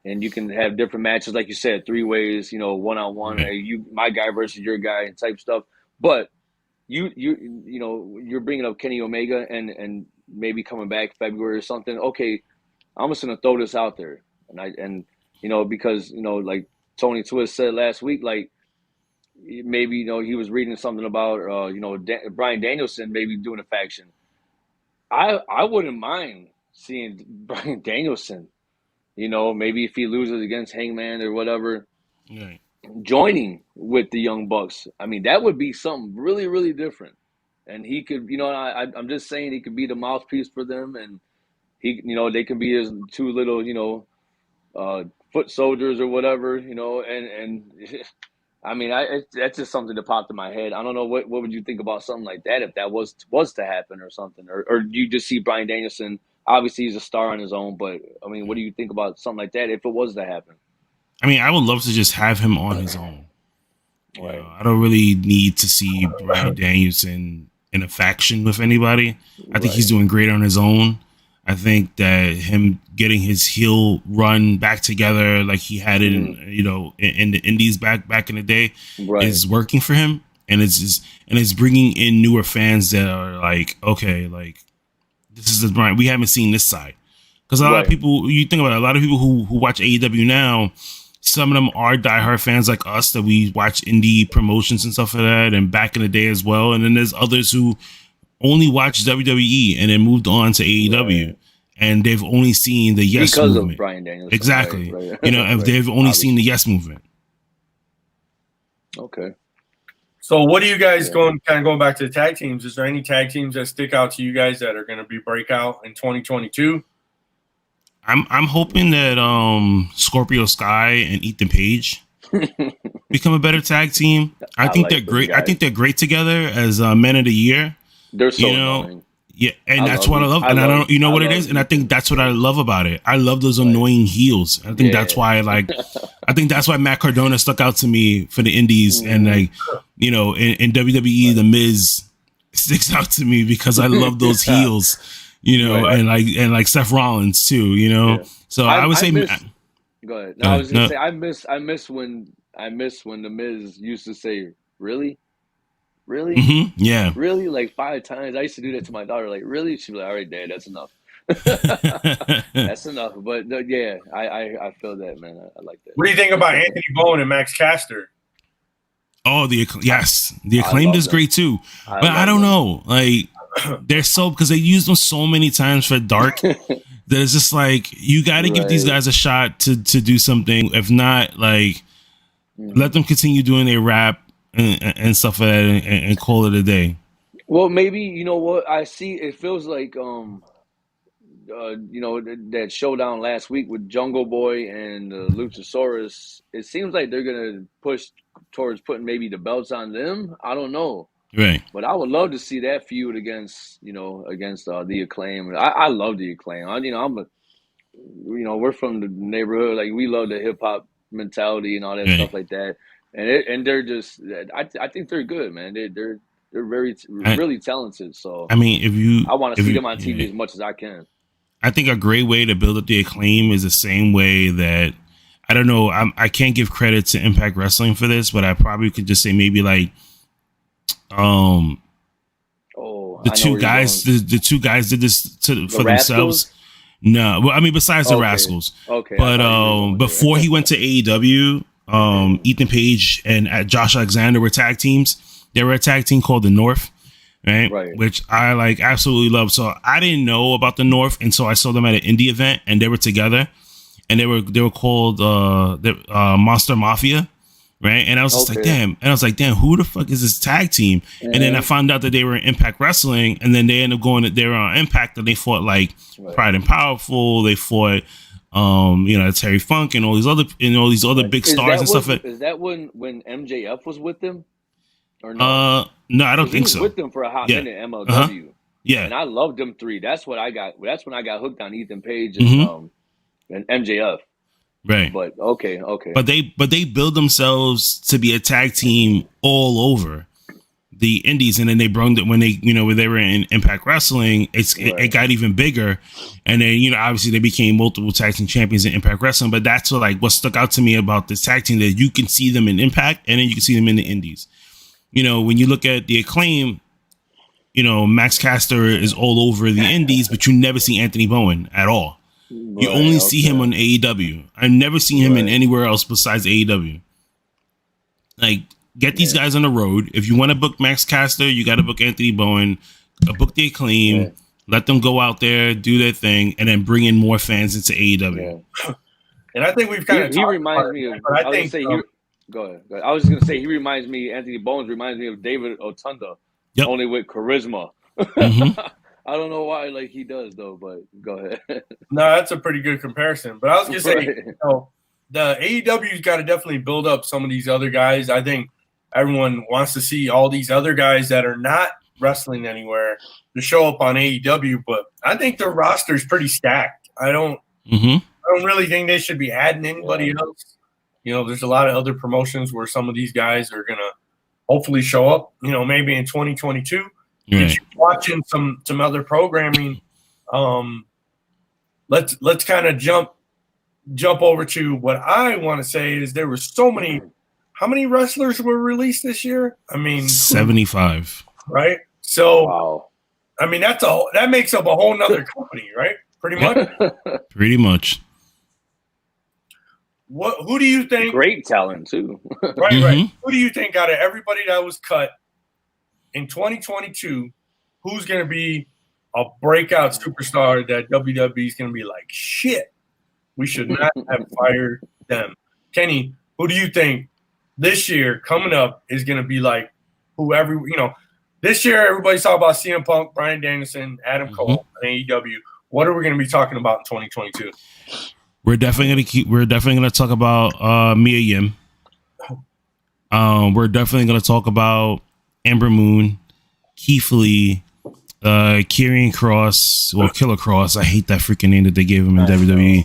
And you can have different matches, like you said, 3 ways, one-on-one, my guy versus your guy type stuff. But you're bringing up Kenny Omega and maybe coming back February or something. Okay, I'm just gonna throw this out there, because like Tony Twist said last week, like, maybe he was reading something about Bryan Danielson maybe doing a faction. I wouldn't mind seeing Bryan Danielson. Maybe if he loses against Hangman or whatever, joining with the Young Bucks. I mean, that would be something really, really different. And he could, I'm just saying, he could be the mouthpiece for them, and they can be his 2 little, foot soldiers or whatever, and I mean, that's just something that popped in my head. I don't know what would you think about something like that if that was to happen or something, or do you just see Bryan Danielson? Obviously, he's a star on his own, but I mean, what do you think about something like that if it was to happen? I mean, I would love to just have him on his own. I don't really need to see Bryan Danielson in a faction with anybody. I think he's doing great on his own. I think that him getting his heel run back together like he had it in the indies back in the day is working for him, and it's bringing in newer fans that are like, okay, like, this is the Bryan. We haven't seen this side, because a lot of people, you think about it, a lot of people who watch AEW now, some of them are diehard fans like us that we watch indie promotions and stuff like that, and back in the day as well. And then there's others who only watched WWE and then moved on to AEW, and they've only seen the Yes because movement. Of Bryan Danielson, exactly. If they've only seen the Yes movement. Okay. So what are you guys going back to the tag teams? Is there any tag teams that stick out to you guys that are going to be breakout in 2022? I'm hoping that Scorpio Sky and Ethan Page become a better tag team. I think they're great. I think they're great together as Men of the Year. They're so annoying. Yeah, and that's what I love. And I don't, you know what it is? And I think that's what I love about it. I love those annoying heels. I think that's why, like, I think that's why Matt Cardona stuck out to me for the Indies. And, like, you know, in WWE, The Miz sticks out to me because I love those heels, you know, and like Seth Rollins too, you know. Yeah. So I would say, go ahead. No, I was gonna say I miss when The Miz used to say, "Really." Really? Mm-hmm. Yeah. Really? Like 5 times. I used to do that to my daughter. Like, really? She'd be like, all right, Dad, that's enough. That's enough. But yeah, I feel that, man. I like that. What do you think about Anthony Bowen and Max Caster? Oh, the Acclaimed is great too. But I don't know. Like, they're so, because they use them so many times for dark that it's just like, you got to give these guys a shot to do something. If not, like, let them continue doing their rap and stuff like that, and call it a day. Well, maybe, you know what I see. It feels like you know, that showdown last week with Jungle Boy and Luchasaurus. It seems like they're gonna push towards putting maybe the belts on them. I don't know, right? But I would love to see that feud against the Acclaim. I love the Acclaim. We're from the neighborhood. Like, we love the hip hop mentality and all that stuff like that. And they're just, I think they're good, man. They're really talented. So I mean, I want to see them on TV as much as I can. I think a great way to build up the Acclaim is the same way that, I don't know, I can't give credit to Impact Wrestling for this, but I probably could just say maybe like the two guys did this for themselves. No, well, I mean, besides the Rascals. Okay. But before he went to AEW, Ethan Page and Josh Alexander were tag teams. They were a tag team called the North, right? Which I like absolutely love. So I didn't know about the North until I saw them at an indie event, and they were together, and they were called Monster Mafia, right? And I was just like, damn. And I was like, damn, who the fuck is this tag team? And then I found out that they were in Impact Wrestling, and then they ended up they were on Impact, and they fought like Pride and Powerful. They fought Terry Funk and all these other big stars and stuff. Is that when MJF was with them? Or no? No, I don't think so. He was with them for a hot minute, MLW. Yeah. And I loved them 3. That's when I got hooked on Ethan Page and MJF. Right. But okay. But they build themselves to be a tag team all over the indies, and then they brought it when they were in Impact Wrestling. It got even bigger, and then obviously they became multiple tag team champions in Impact Wrestling. But that's what stuck out to me about this tag team, that you can see them in Impact, and then you can see them in the indies. When you look at the Acclaim, Max Caster is all over the indies, but you never see Anthony Bowen at all. You only see him on AEW. I've never seen him in anywhere else besides AEW. Like, get these guys on the road. If you want to book Max Caster, you got to book Anthony Bowen, book the Acclaim, let them go out there, do their thing, and then bring in more fans into AEW. Yeah. And I think we've kind of. He reminds me of. Go ahead. I was just going to say, he reminds me, Anthony Bones reminds me of David Rotunda, only with charisma. Mm-hmm. I don't know why he does, though, but go ahead. No, that's a pretty good comparison. But I was going to say, the AEW's got to definitely build up some of these other guys. I think everyone wants to see all these other guys that are not wrestling anywhere to show up on AEW, but I think their roster is pretty stacked. I don't really think they should be adding anybody else. There's a lot of other promotions where some of these guys are going to hopefully show up, maybe in 2022. Right. Watching some other programming. Let's kind of jump over to what I want to say is there were so many. How many wrestlers were released this year? I mean, 75. Right. So, I mean, that makes up a whole nother company, right? Pretty much. Pretty much. Who do you think? Great talent too. Right. Who do you think out of everybody that was cut in 2022, who's going to be a breakout superstar that WWE is going to be like, shit, we should not have fired them? Kenny, who do you think this year coming up is going to be like whoever, this year everybody's talking about CM Punk, Bryan Danielson, Adam Cole, and AEW. What are we going to be talking about in 2022? We're definitely going to talk about Mia Yim. We're definitely going to talk about Ember Moon, Keith Lee, Karrion Kross, well, Killer Kross. I hate that freaking name that they gave him in WWE.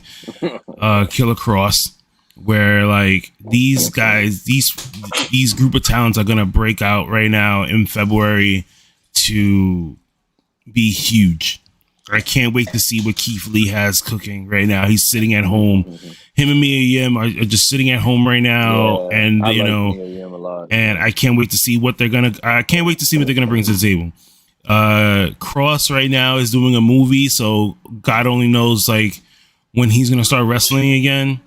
Killer Kross, where like these guys, these group of talents are gonna break out right now in February to be huge. I can't wait to see what Keith Lee has cooking right now. He's sitting at home. Him and Mia Yim are just sitting at home right now, and you know, Mia Yim a lot. And I can't wait to see what they're gonna. I can't wait to see what they're gonna bring to the table. Cross right now is doing a movie, so God only knows like when he's gonna start wrestling again.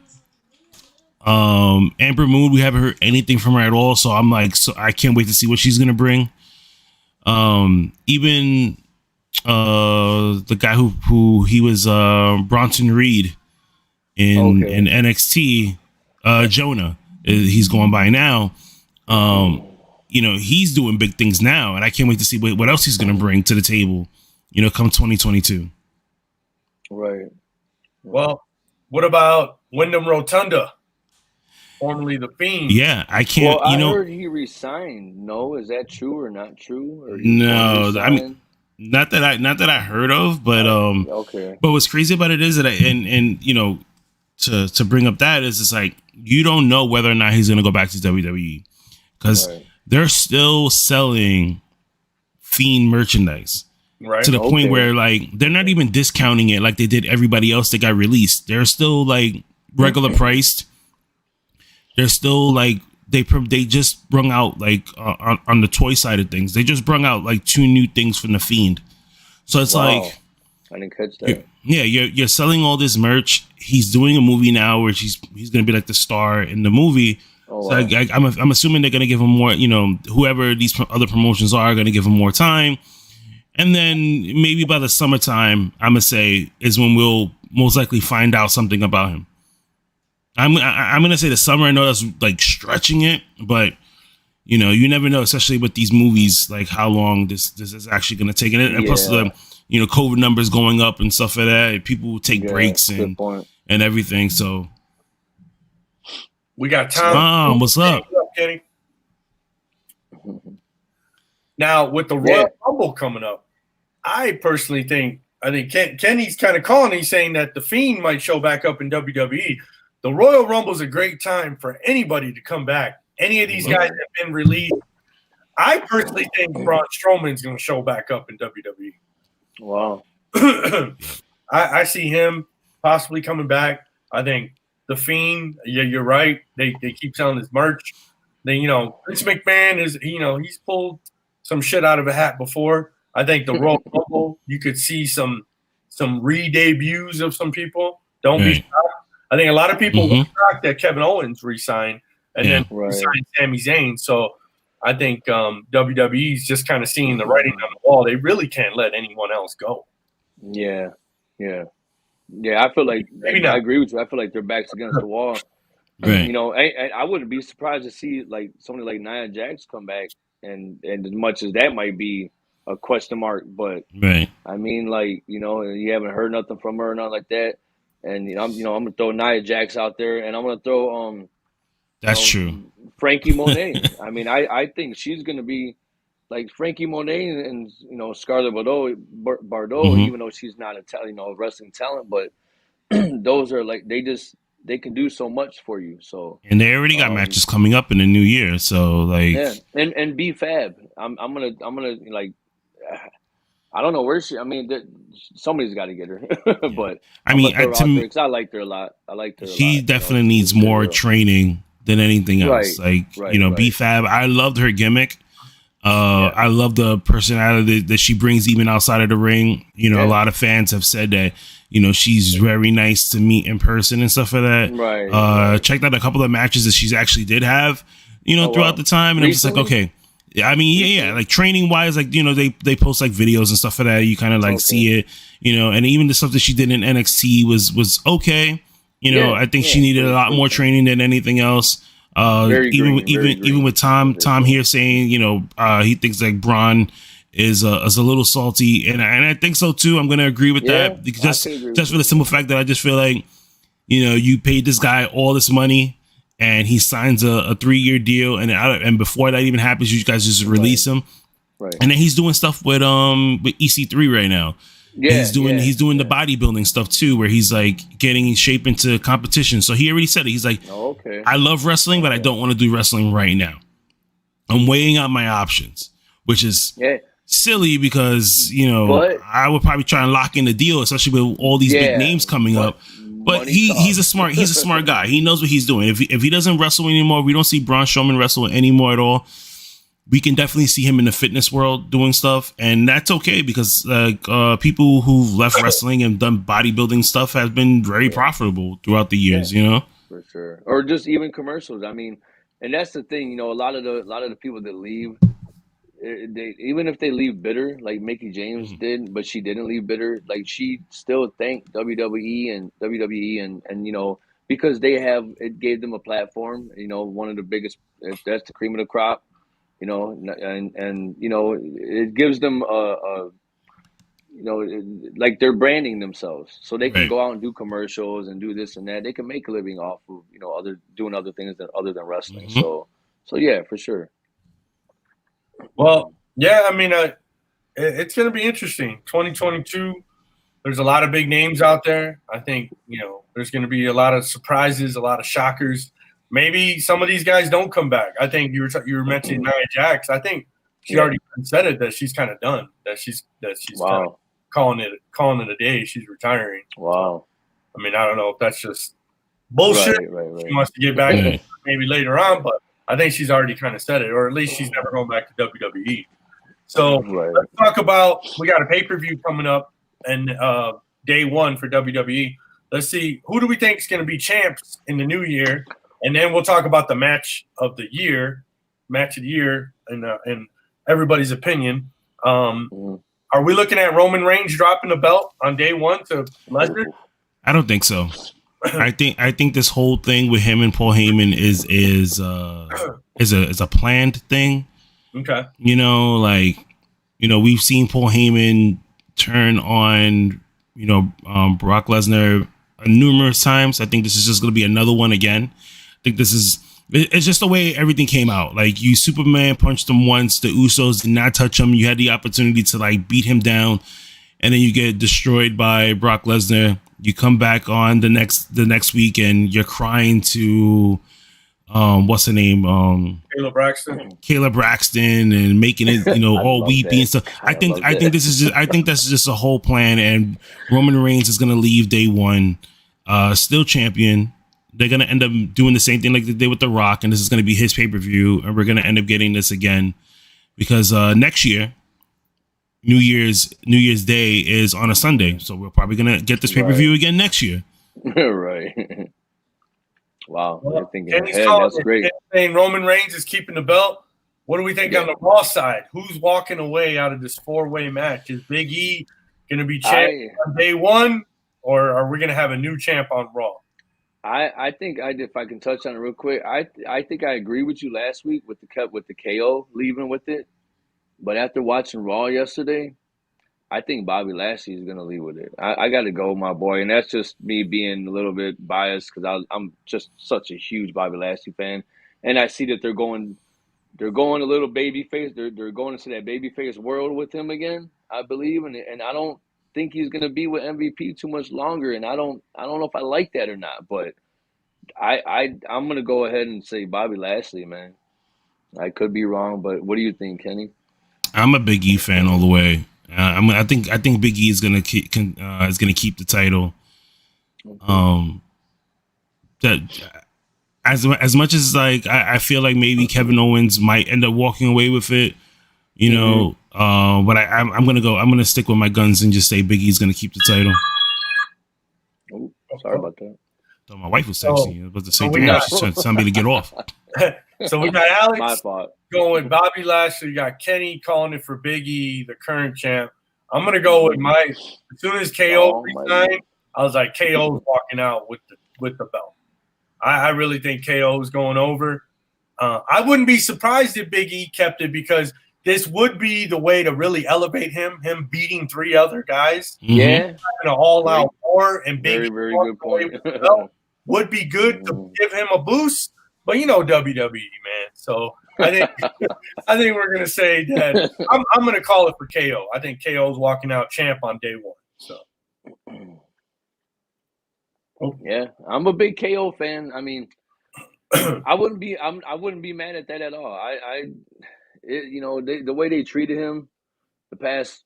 Amber Moon, we haven't heard anything from her at all, so I'm like, so I can't wait to see what she's gonna bring. Even the guy who he was Bronson Reed in NXT, Jonah, he's going by now. You know, he's doing big things now, and I can't wait to see what else he's going to bring to the table, you know, come 2022. Right. Well, what about Wyndham Rotunda, formerly The Fiend? Yeah, I can't, well, you know. I heard he resigned. No, is that true or not true? Or no, I mean, not that I heard of, but okay. But what's crazy about it is that and you know, to bring up that is it's like you don't know whether or not he's going to go back to WWE because they're still selling Fiend merchandise, right? To the point where like they're not even discounting it like they did everybody else that got released. They're still like regular priced. They're still like they just brung out like on the toy side of things. They just brung out like 2 new things from the Fiend. So it's like I didn't catch that. You're selling all this merch. He's doing a movie now where he's going to be like the star in the movie. So I'm assuming they're going to give him more, you know, whoever these other promotions are going to give him more time. And then maybe by the summertime, I'm going to say is when we'll most likely find out something about him. I'm going to say the summer. I know that's like stretching it, but you know, you never know, especially with these movies, like how long this is actually going to take. And plus the, you know, COVID numbers going up and stuff like that. People will take breaks and everything. So we got Tom. What's up? Kenny? Now with the Royal Rumble coming up, I personally think Kenny's kind of calling. He's saying that the Fiend might show back up in WWE. The Royal Rumble is a great time for anybody to come back. Any of these guys have been released. I personally think Braun Strowman's going to show back up in WWE. Wow. I see him possibly coming back. I think the Fiend, you're right. They keep selling his merch. Then, you know, Vince McMahon is, you know, he's pulled some shit out of a hat before. I think the Royal Rumble, you could see some re-debuts of some people. Don't be shocked. I think a lot of people were shocked that Kevin Owens re-signed and then re-signed Sami Zayn. So I think WWE's just kind of seeing the writing on the wall. They really can't let anyone else go. Yeah. I feel like I agree with you. I feel like their backs against the wall. Right. You know, I wouldn't be surprised to see like somebody like Nia Jax come back, and as much as that might be a question mark, but I mean, like, you know, you haven't heard nothing from her or nothing like that. And I'm gonna throw Nia Jax out there, and I'm gonna throw that's true, Frankie Monet. I mean, I think she's gonna be like Frankie Monet and you know Scarlett Bordeaux, even though she's not a wrestling talent, but those are like they can do so much for you. So and they already got matches coming up in the new year. So like and B Fab, I'm gonna like. I don't know where she. I mean, somebody's got to get her. But I mean, to me, I liked her a lot. I liked her. She definitely needs more training than anything else. B-Fab. I loved her gimmick. I love the personality that she brings even outside of the ring. You know, a lot of fans have said that. You know, she's very nice to meet in person and stuff like that. Right. Checked out a couple of matches that she's actually did have. You know, throughout the time, and I'm just like, okay. I mean, like training wise, like, you know, they post like videos and stuff like that. You kind of like see it, you know, and even the stuff that she did in NXT was okay. You know, I think she needed a lot more training than anything else. Even with Tom here saying, you know, he thinks like Braun is a little salty, and I think so too. I'm going to agree with that because just for the simple fact that I just feel like, you know, you paid this guy all this money. And he signs a 3-year deal, and before that even happens, you guys just release him. Right. And then he's doing stuff with EC3 right now. Yeah, he's doing the bodybuilding stuff too, where he's like getting in shape into competition. So he already said it. He's like, I love wrestling, but I don't want to do wrestling right now. I'm weighing out my options, which is silly because, you know, I would probably try and lock in the deal, especially with all these big names coming up. But he's a smart guy. He knows what he's doing. If he doesn't wrestle anymore, we don't see Braun Strowman wrestle anymore at all. We can definitely see him in the fitness world doing stuff, and that's okay because people who've left wrestling and done bodybuilding stuff have been very profitable throughout the years. You know, for sure, or just even commercials. I mean, and that's the thing. You know, a lot of the people that leave, they even if they leave bitter, like Mickie James did, but she didn't leave bitter. Like she still thanked WWE and you know, because it gave them a platform. You know, one of the biggest. That's the cream of the crop. You know, and you know, it gives them you know, like they're branding themselves, so they can go out and do commercials and do this and that. They can make a living off of, you know, doing other things other than wrestling. So yeah, for sure. Well, yeah, I mean, it's going to be interesting. 2022. There's a lot of big names out there. I think, you know, there's going to be a lot of surprises, a lot of shockers. Maybe some of these guys don't come back. I think you were mentioning Nia Jax. I think she already said it that she's kind of done. That she's kind of calling it a day. She's retiring. Wow. I mean, I don't know if that's just bullshit. Right. She wants to get back maybe later on, but I think she's already kind of said it, or at least she's never going back to WWE. So let's talk about. We got a pay-per-view coming up, and day one for WWE. Let's see, who do we think is going to be champs in the new year? And then we'll talk about the match of the year, in everybody's opinion. Are we looking at Roman Reigns dropping the belt on day one to Lesnar? I don't think so. I think this whole thing with him and Paul Heyman is a planned thing. Okay. You know, like, you know, we've seen Paul Heyman turn on, you know, Brock Lesnar numerous times. I think this is just going to be another one again. I think it's just the way everything came out. Like, you Superman punched him once, the Usos did not touch him. You had the opportunity to like beat him down, and then you get destroyed by Brock Lesnar. You come back on the next week and you're crying to what's the name? Kayla Braxton and making it, you know, all weepy and stuff. I think that's just a whole plan, and Roman Reigns is gonna leave day one still champion. They're going to end up doing the same thing like they did with The Rock, and this is going to be his pay-per-view, and we're going to end up getting this again because next year, New Year's Day is on a Sunday, so we're probably going to get this pay-per-view again next year. Right. Wow. Well, that's great. Saying Roman Reigns is keeping the belt. What do we think on the Raw side? Who's walking away out of this four-way match? Is Big E going to be champ on day one, or are we going to have a new champ on Raw? I think if I can touch on it real quick, I think I agree with you last week with the KO leaving with it, but after watching Raw yesterday, I think Bobby Lashley is gonna leave with it. I got to go, my boy, and that's just me being a little bit biased because I'm just such a huge Bobby Lashley fan, and I see that they're going a little babyface. They're going into that babyface world with him again, I believe, and I don't think he's gonna be with MVP too much longer, and I don't know if I like that or not, but I'm gonna go ahead and say Bobby Lashley, man. I could be wrong, but what do you think, Kenny? I'm a Big E fan all the way. I think Big E is gonna keep the title. That as much as like I feel like maybe Kevin Owens might end up walking away with it, you know. But I'm gonna stick with my guns and just say Big E's gonna keep the title. Oh, sorry about that. So my wife was texting you, but the same thing. She's trying to tell me to get off. So we got Alex my fault. Going with Bobby Lashley. You got Kenny calling it for Big E, the current champ. I'm gonna go with Mike. As soon as KO resigned, I was like, KO's walking out with the belt. I really think KO is going over. I wouldn't be surprised if Big E kept it because this would be the way to really elevate him beating three other guys. Yeah. An all-out war, and Big E very good point. would be good to give him a boost. But you know WWE, man. So I think we're gonna say that I'm gonna call it for KO. I think KO's walking out champ on day one. So yeah, I'm a big KO fan. I mean, I wouldn't be mad at that at all. The way they treated him the past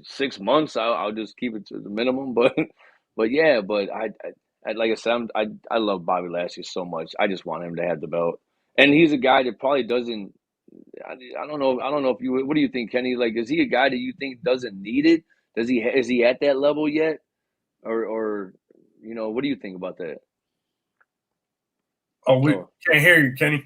6 months, I'll just keep it to the minimum. But yeah, I like I said, I love Bobby Lashley so much. I just want him to have the belt, and he's a guy that probably doesn't. I don't know. I don't know if you. What do you think, Kenny? Like, is he a guy that you think doesn't need it? Is he at that level yet, or what do you think about that? Oh, we can't hear you, Kenny.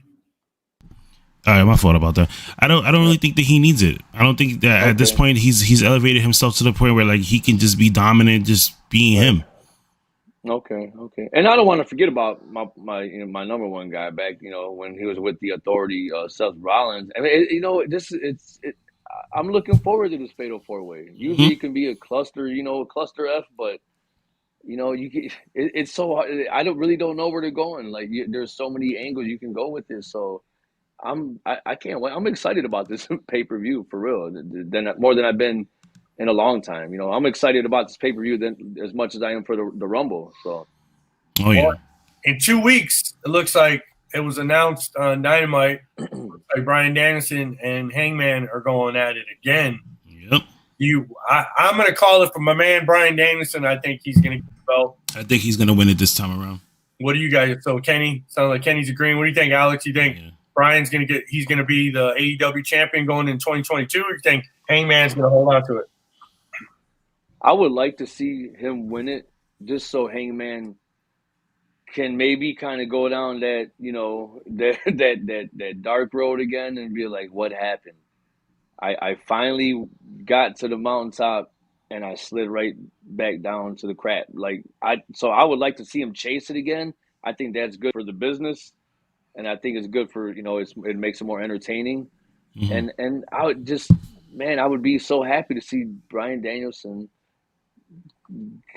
All right, my fault about that. I don't really think that he needs it. I don't think that at this point he's elevated himself to the point where like he can just be dominant, just being him. Okay. And I don't want to forget about my number one guy back, when he was with the Authority, Seth Rollins. I mean, I'm looking forward to this Fatal 4-Way. Usually it can be a cluster F, but it's so hard. I don't know where they're going. Like there's so many angles you can go with this. So I can't wait. I'm excited about this pay-per-view for real. More than I've been in a long time. I'm excited about this pay-per-view as much as I am for the Rumble. So, oh yeah. In 2 weeks, it looks like it was announced on Dynamite. Like Bryan Danielson and Hangman are going at it again. Yep. I'm going to call it for my man Bryan Danielson. I think he's going to get the belt. I think he's going to win it this time around. What do you guys? So Kenny, sounds like Kenny's agreeing. What do you think, Alex? You think Bryan's going to he's going to be the AEW champion going in 2022, or you think Hangman's going to hold on to it? I would like to see him win it, just so Hangman can maybe kind of go down that that dark road again and be like, what happened? I finally got to the mountaintop and I slid right back down to the crap. So I would like to see him chase it again. I think that's good for the business, and I think it's good for it makes it more entertaining. Mm-hmm. And I would I would be so happy to see Bryan Danielson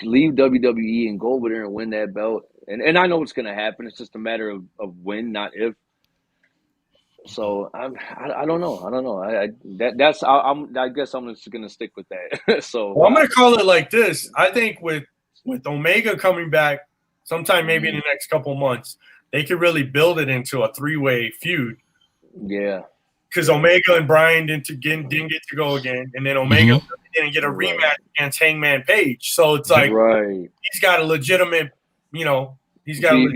leave WWE and go over there and win that belt. And I know what's going to happen. It's just a matter of when, not if. So I don't know. I guess I'm just going to stick with that. So I'm going to call it like this. I think with Omega coming back sometime maybe in the next couple months, they could really build it into a 3-way feud. Yeah. Because Omega and Bryan didn't get to go again, and then Omega didn't get a rematch against Hangman Page. So it's like he's got a legitimate, he's got like,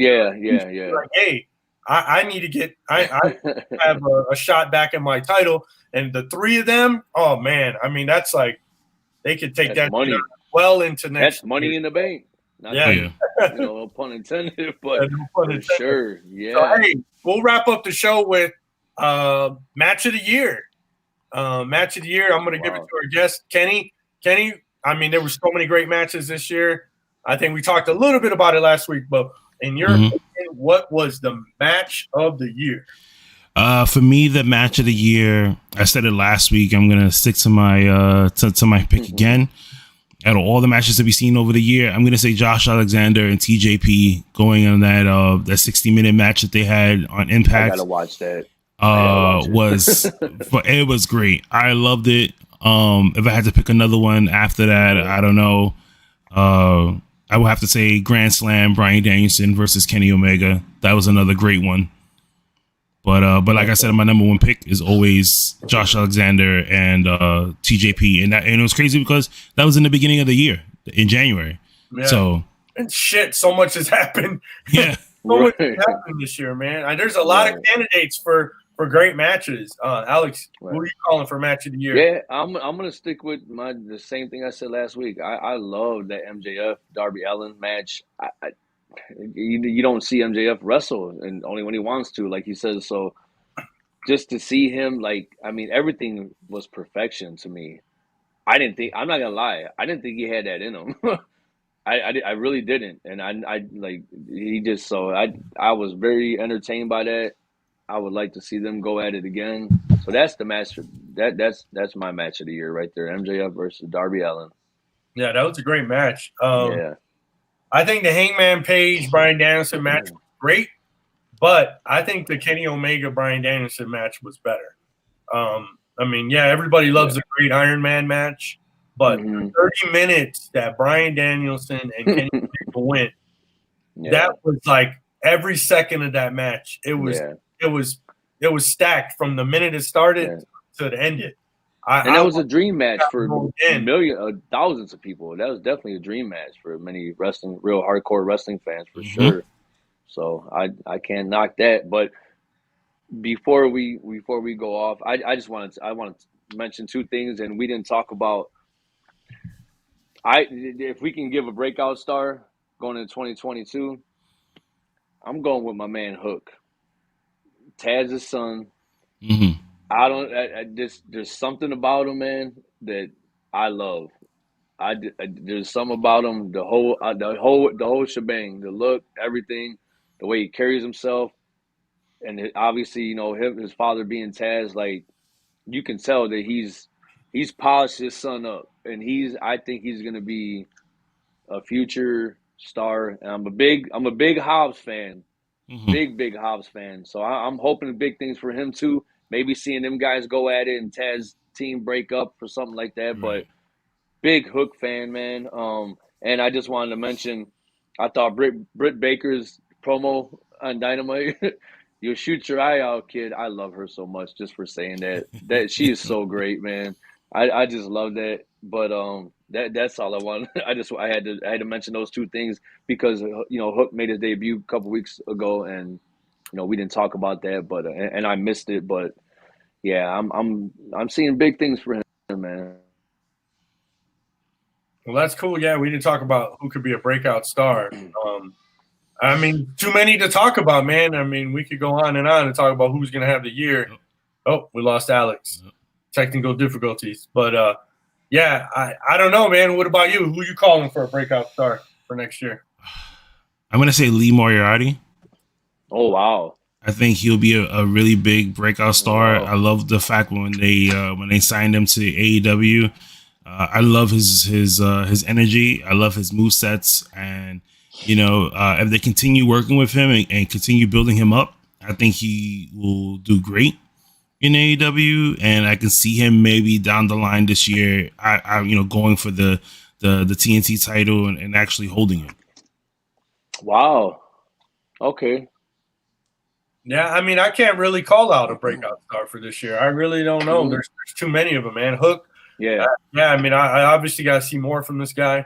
hey, I need to get I have a shot back in my title, and the three of them, oh man, I mean that's like they could take that money well into next. That's money in the bank. Not no pun intended, but for sure, yeah. So, hey, we'll wrap up the show with match of the year. Match of the year. I'm going to give it to our guest, Kenny. Kenny, I mean, there were so many great matches this year. I think we talked a little bit about it last week, but in your opinion, what was the match of the year? For me, the match of the year, I said it last week. I'm going to stick to my to my pick again. Out of all the matches that we've seen over the year, I'm going to say Josh Alexander and TJP going on that 60-minute match that they had on Impact. I got to watch that. It was great. I loved it. If I had to pick another one after that, I don't know. I would have to say Grand Slam, Bryan Danielson versus Kenny Omega. That was another great one. But like I said, my number one pick is always Josh Alexander and TJP, and it was crazy because that was in the beginning of the year in January. Yeah. So so much has happened. Yeah, much has happened this year, man. There's a lot of candidates for great matches. Alex, who are you calling for match of the year? Yeah, I'm gonna stick with the same thing I said last week. I love that MJF Darby Allin match. You don't see MJF wrestle, and only when he wants to, like he says. So just to see him, everything was perfection to me. I'm not gonna lie, I didn't think he had that in him. I really didn't, and I was very entertained by that. I would like to see them go at it again. So that's the match. That's my match of the year right there. MJF versus Darby Allin. Yeah, that was a great match. I think the Hangman Page Bryan Danielson match was great. But I think the Kenny Omega Bryan Danielson match was better. I mean, yeah, everybody loves the Great Iron Man match, but 30 minutes that Bryan Danielson and Kenny Omega went, that was like every second of that match. It was stacked from the minute it started to the end. And that was a dream match for thousands of people. That was definitely a dream match for many real hardcore wrestling fans for sure. So I can't knock that. But before we go off, I want to mention two things, and we didn't talk about. If we can give a breakout star going into 2022, I'm going with my man Hook, Taz's son. There's something about him, man, that I love. There's something about him, the whole shebang, the look, everything, the way he carries himself, and obviously, his father being Taz, like you can tell that he's polished his son up, and I think he's gonna be a future star. And I'm a big Hobbs fan, big Hobbs fan. So I'm hoping big things for him too. Maybe seeing them guys go at it and Taz team break up for something like that. But big Hook fan, man. And I just wanted to mention, I thought Britt Baker's promo on Dynamite, you'll shoot your eye out, kid. I love her so much just for saying that. That she is so great, man. I just love that. But that's all I wanted. I had to mention those two things because Hook made his debut a couple weeks ago, and we didn't talk about that, but and I missed it. But yeah, I'm seeing big things for him, man. Well, that's cool. Yeah, we didn't talk about who could be a breakout star. I mean, too many to talk about, man. I mean, we could go on and talk about who's going to have the year. Oh, we lost Alex. Technical difficulties. But, yeah, I don't know, man. What about you? Who you calling for a breakout star for next year? I'm going to say Lee Moriarty. Oh, wow. I think he'll be a really big breakout star. Wow. I love the fact when they signed him to AEW. I love his energy. I love his movesets. And, if they continue working with him and continue building him up, I think he will do great in AEW. And I can see him maybe down the line this year, going for the TNT title and actually holding it. Wow. Okay. Yeah, I mean, I can't really call out a breakout star for this year. I really don't know. There's too many of them, man. Hook. Yeah. I mean, I obviously got to see more from this guy.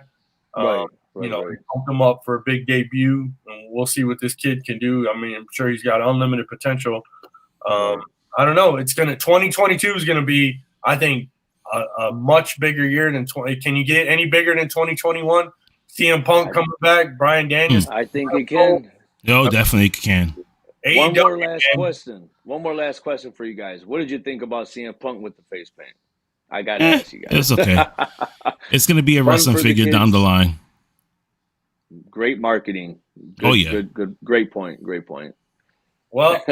Right. Pump him up for a big debut. And we'll see what this kid can do. I mean, I'm sure he's got unlimited potential. I don't know. 2022 is going to be, I think, a much bigger year than 20. Can you get any bigger than 2021? CM Punk coming back, Bryan Danielson. I think it can. No, definitely can. One more last question for you guys. What did you think about CM Punk with the face paint? I got to ask you guys. It's okay. It's going to be a wrestling figure down the line. Great marketing. Good. Great point. Well,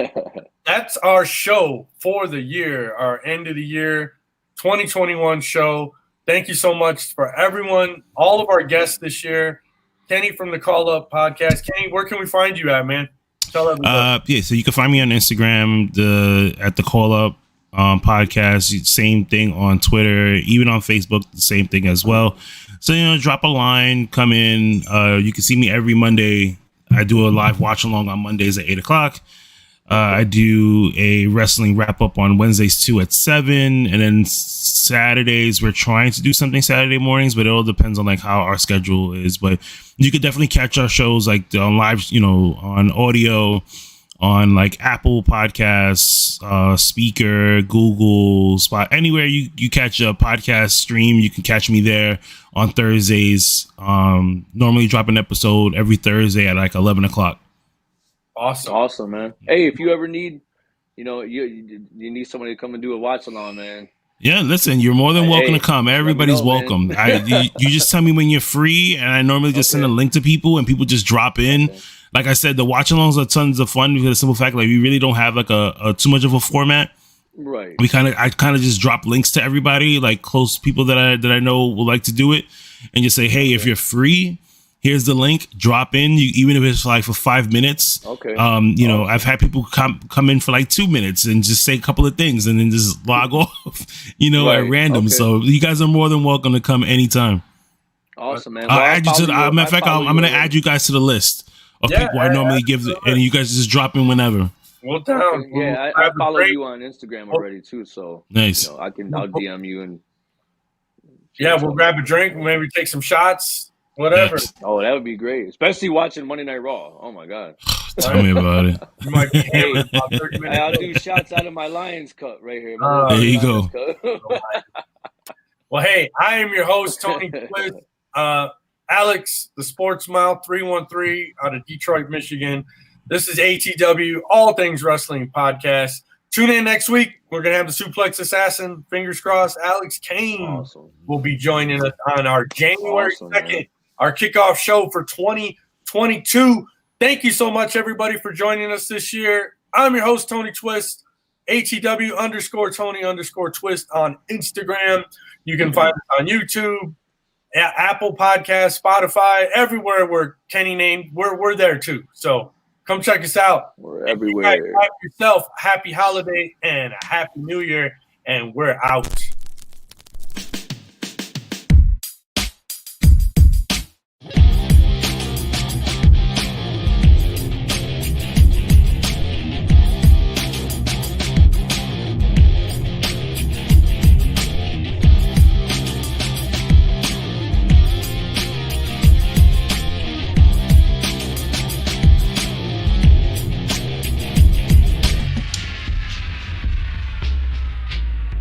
that's our show for the year, our end of the year 2021 show. Thank you so much for everyone, all of our guests this year. Kenny from the Call Up Podcast. Kenny, where can we find you at, man? Tell everybody. So you can find me on Instagram, at the Call Up Podcast. Same thing on Twitter, even on Facebook, the same thing as well. So drop a line, come in. You can see me every Monday. I do a live watch along on Mondays at 8:00. I do a wrestling wrap up on Wednesdays too at 7, and then Saturdays we're trying to do something Saturday mornings, but it all depends on like how our schedule is. But you could definitely catch our shows like on live, on audio, on like Apple Podcasts, Speaker, Google, Spot, anywhere you catch a podcast stream, you can catch me there on Thursdays. Normally drop an episode every Thursday at like 11:00. Awesome, man. Hey, if you ever need, you need somebody to come and do a watch along, man. Yeah, listen, you're more than welcome to come. Everybody's welcome. You just tell me when you're free, and I normally just send a link to people, and people just drop in. Okay. Like I said, the watch alongs are tons of fun because of the simple fact, like we really don't have like a too much of a format. Right. I kind of just drop links to everybody, like close people that I know will like to do it, and just say, hey, if you're free, Here's the link. Drop in, even if it's like for 5 minutes. Okay. I've had people come in for like 2 minutes and just say a couple of things and then just log off, at random. Okay. So you guys are more than welcome to come anytime. Awesome, man. I'll add you to the. Matter of fact, I'm going to add you guys to the list of people I normally give, and you guys just drop in whenever. Well done. Yeah, I follow you on Instagram already too, so nice. I'll DM you and. We'll grab a drink, maybe take some shots. Whatever. Yes. Oh, that would be great, especially watching Monday Night Raw. Oh my God! Tell me about it. I'll do shots out of my Lions cut right here. There you go. Well, hey, I am your host, Tony Twist. Alex, the Sports Mouth 313 out of Detroit, Michigan. This is ATW, All Things Wrestling Podcast. Tune in next week. We're going to have the Suplex Assassin, fingers crossed, Alex Kane will be joining us on our January 2nd, our kickoff show for 2022. Thank you so much, everybody, for joining us this year. I'm your host, Tony Twist, ATW_Tony_Twist on Instagram. You can find us on YouTube, Apple Podcasts, Spotify, everywhere where Kenny named. We're there too. So come check us out. We're everywhere. Have yourself a happy holiday and a happy new year, and we're out.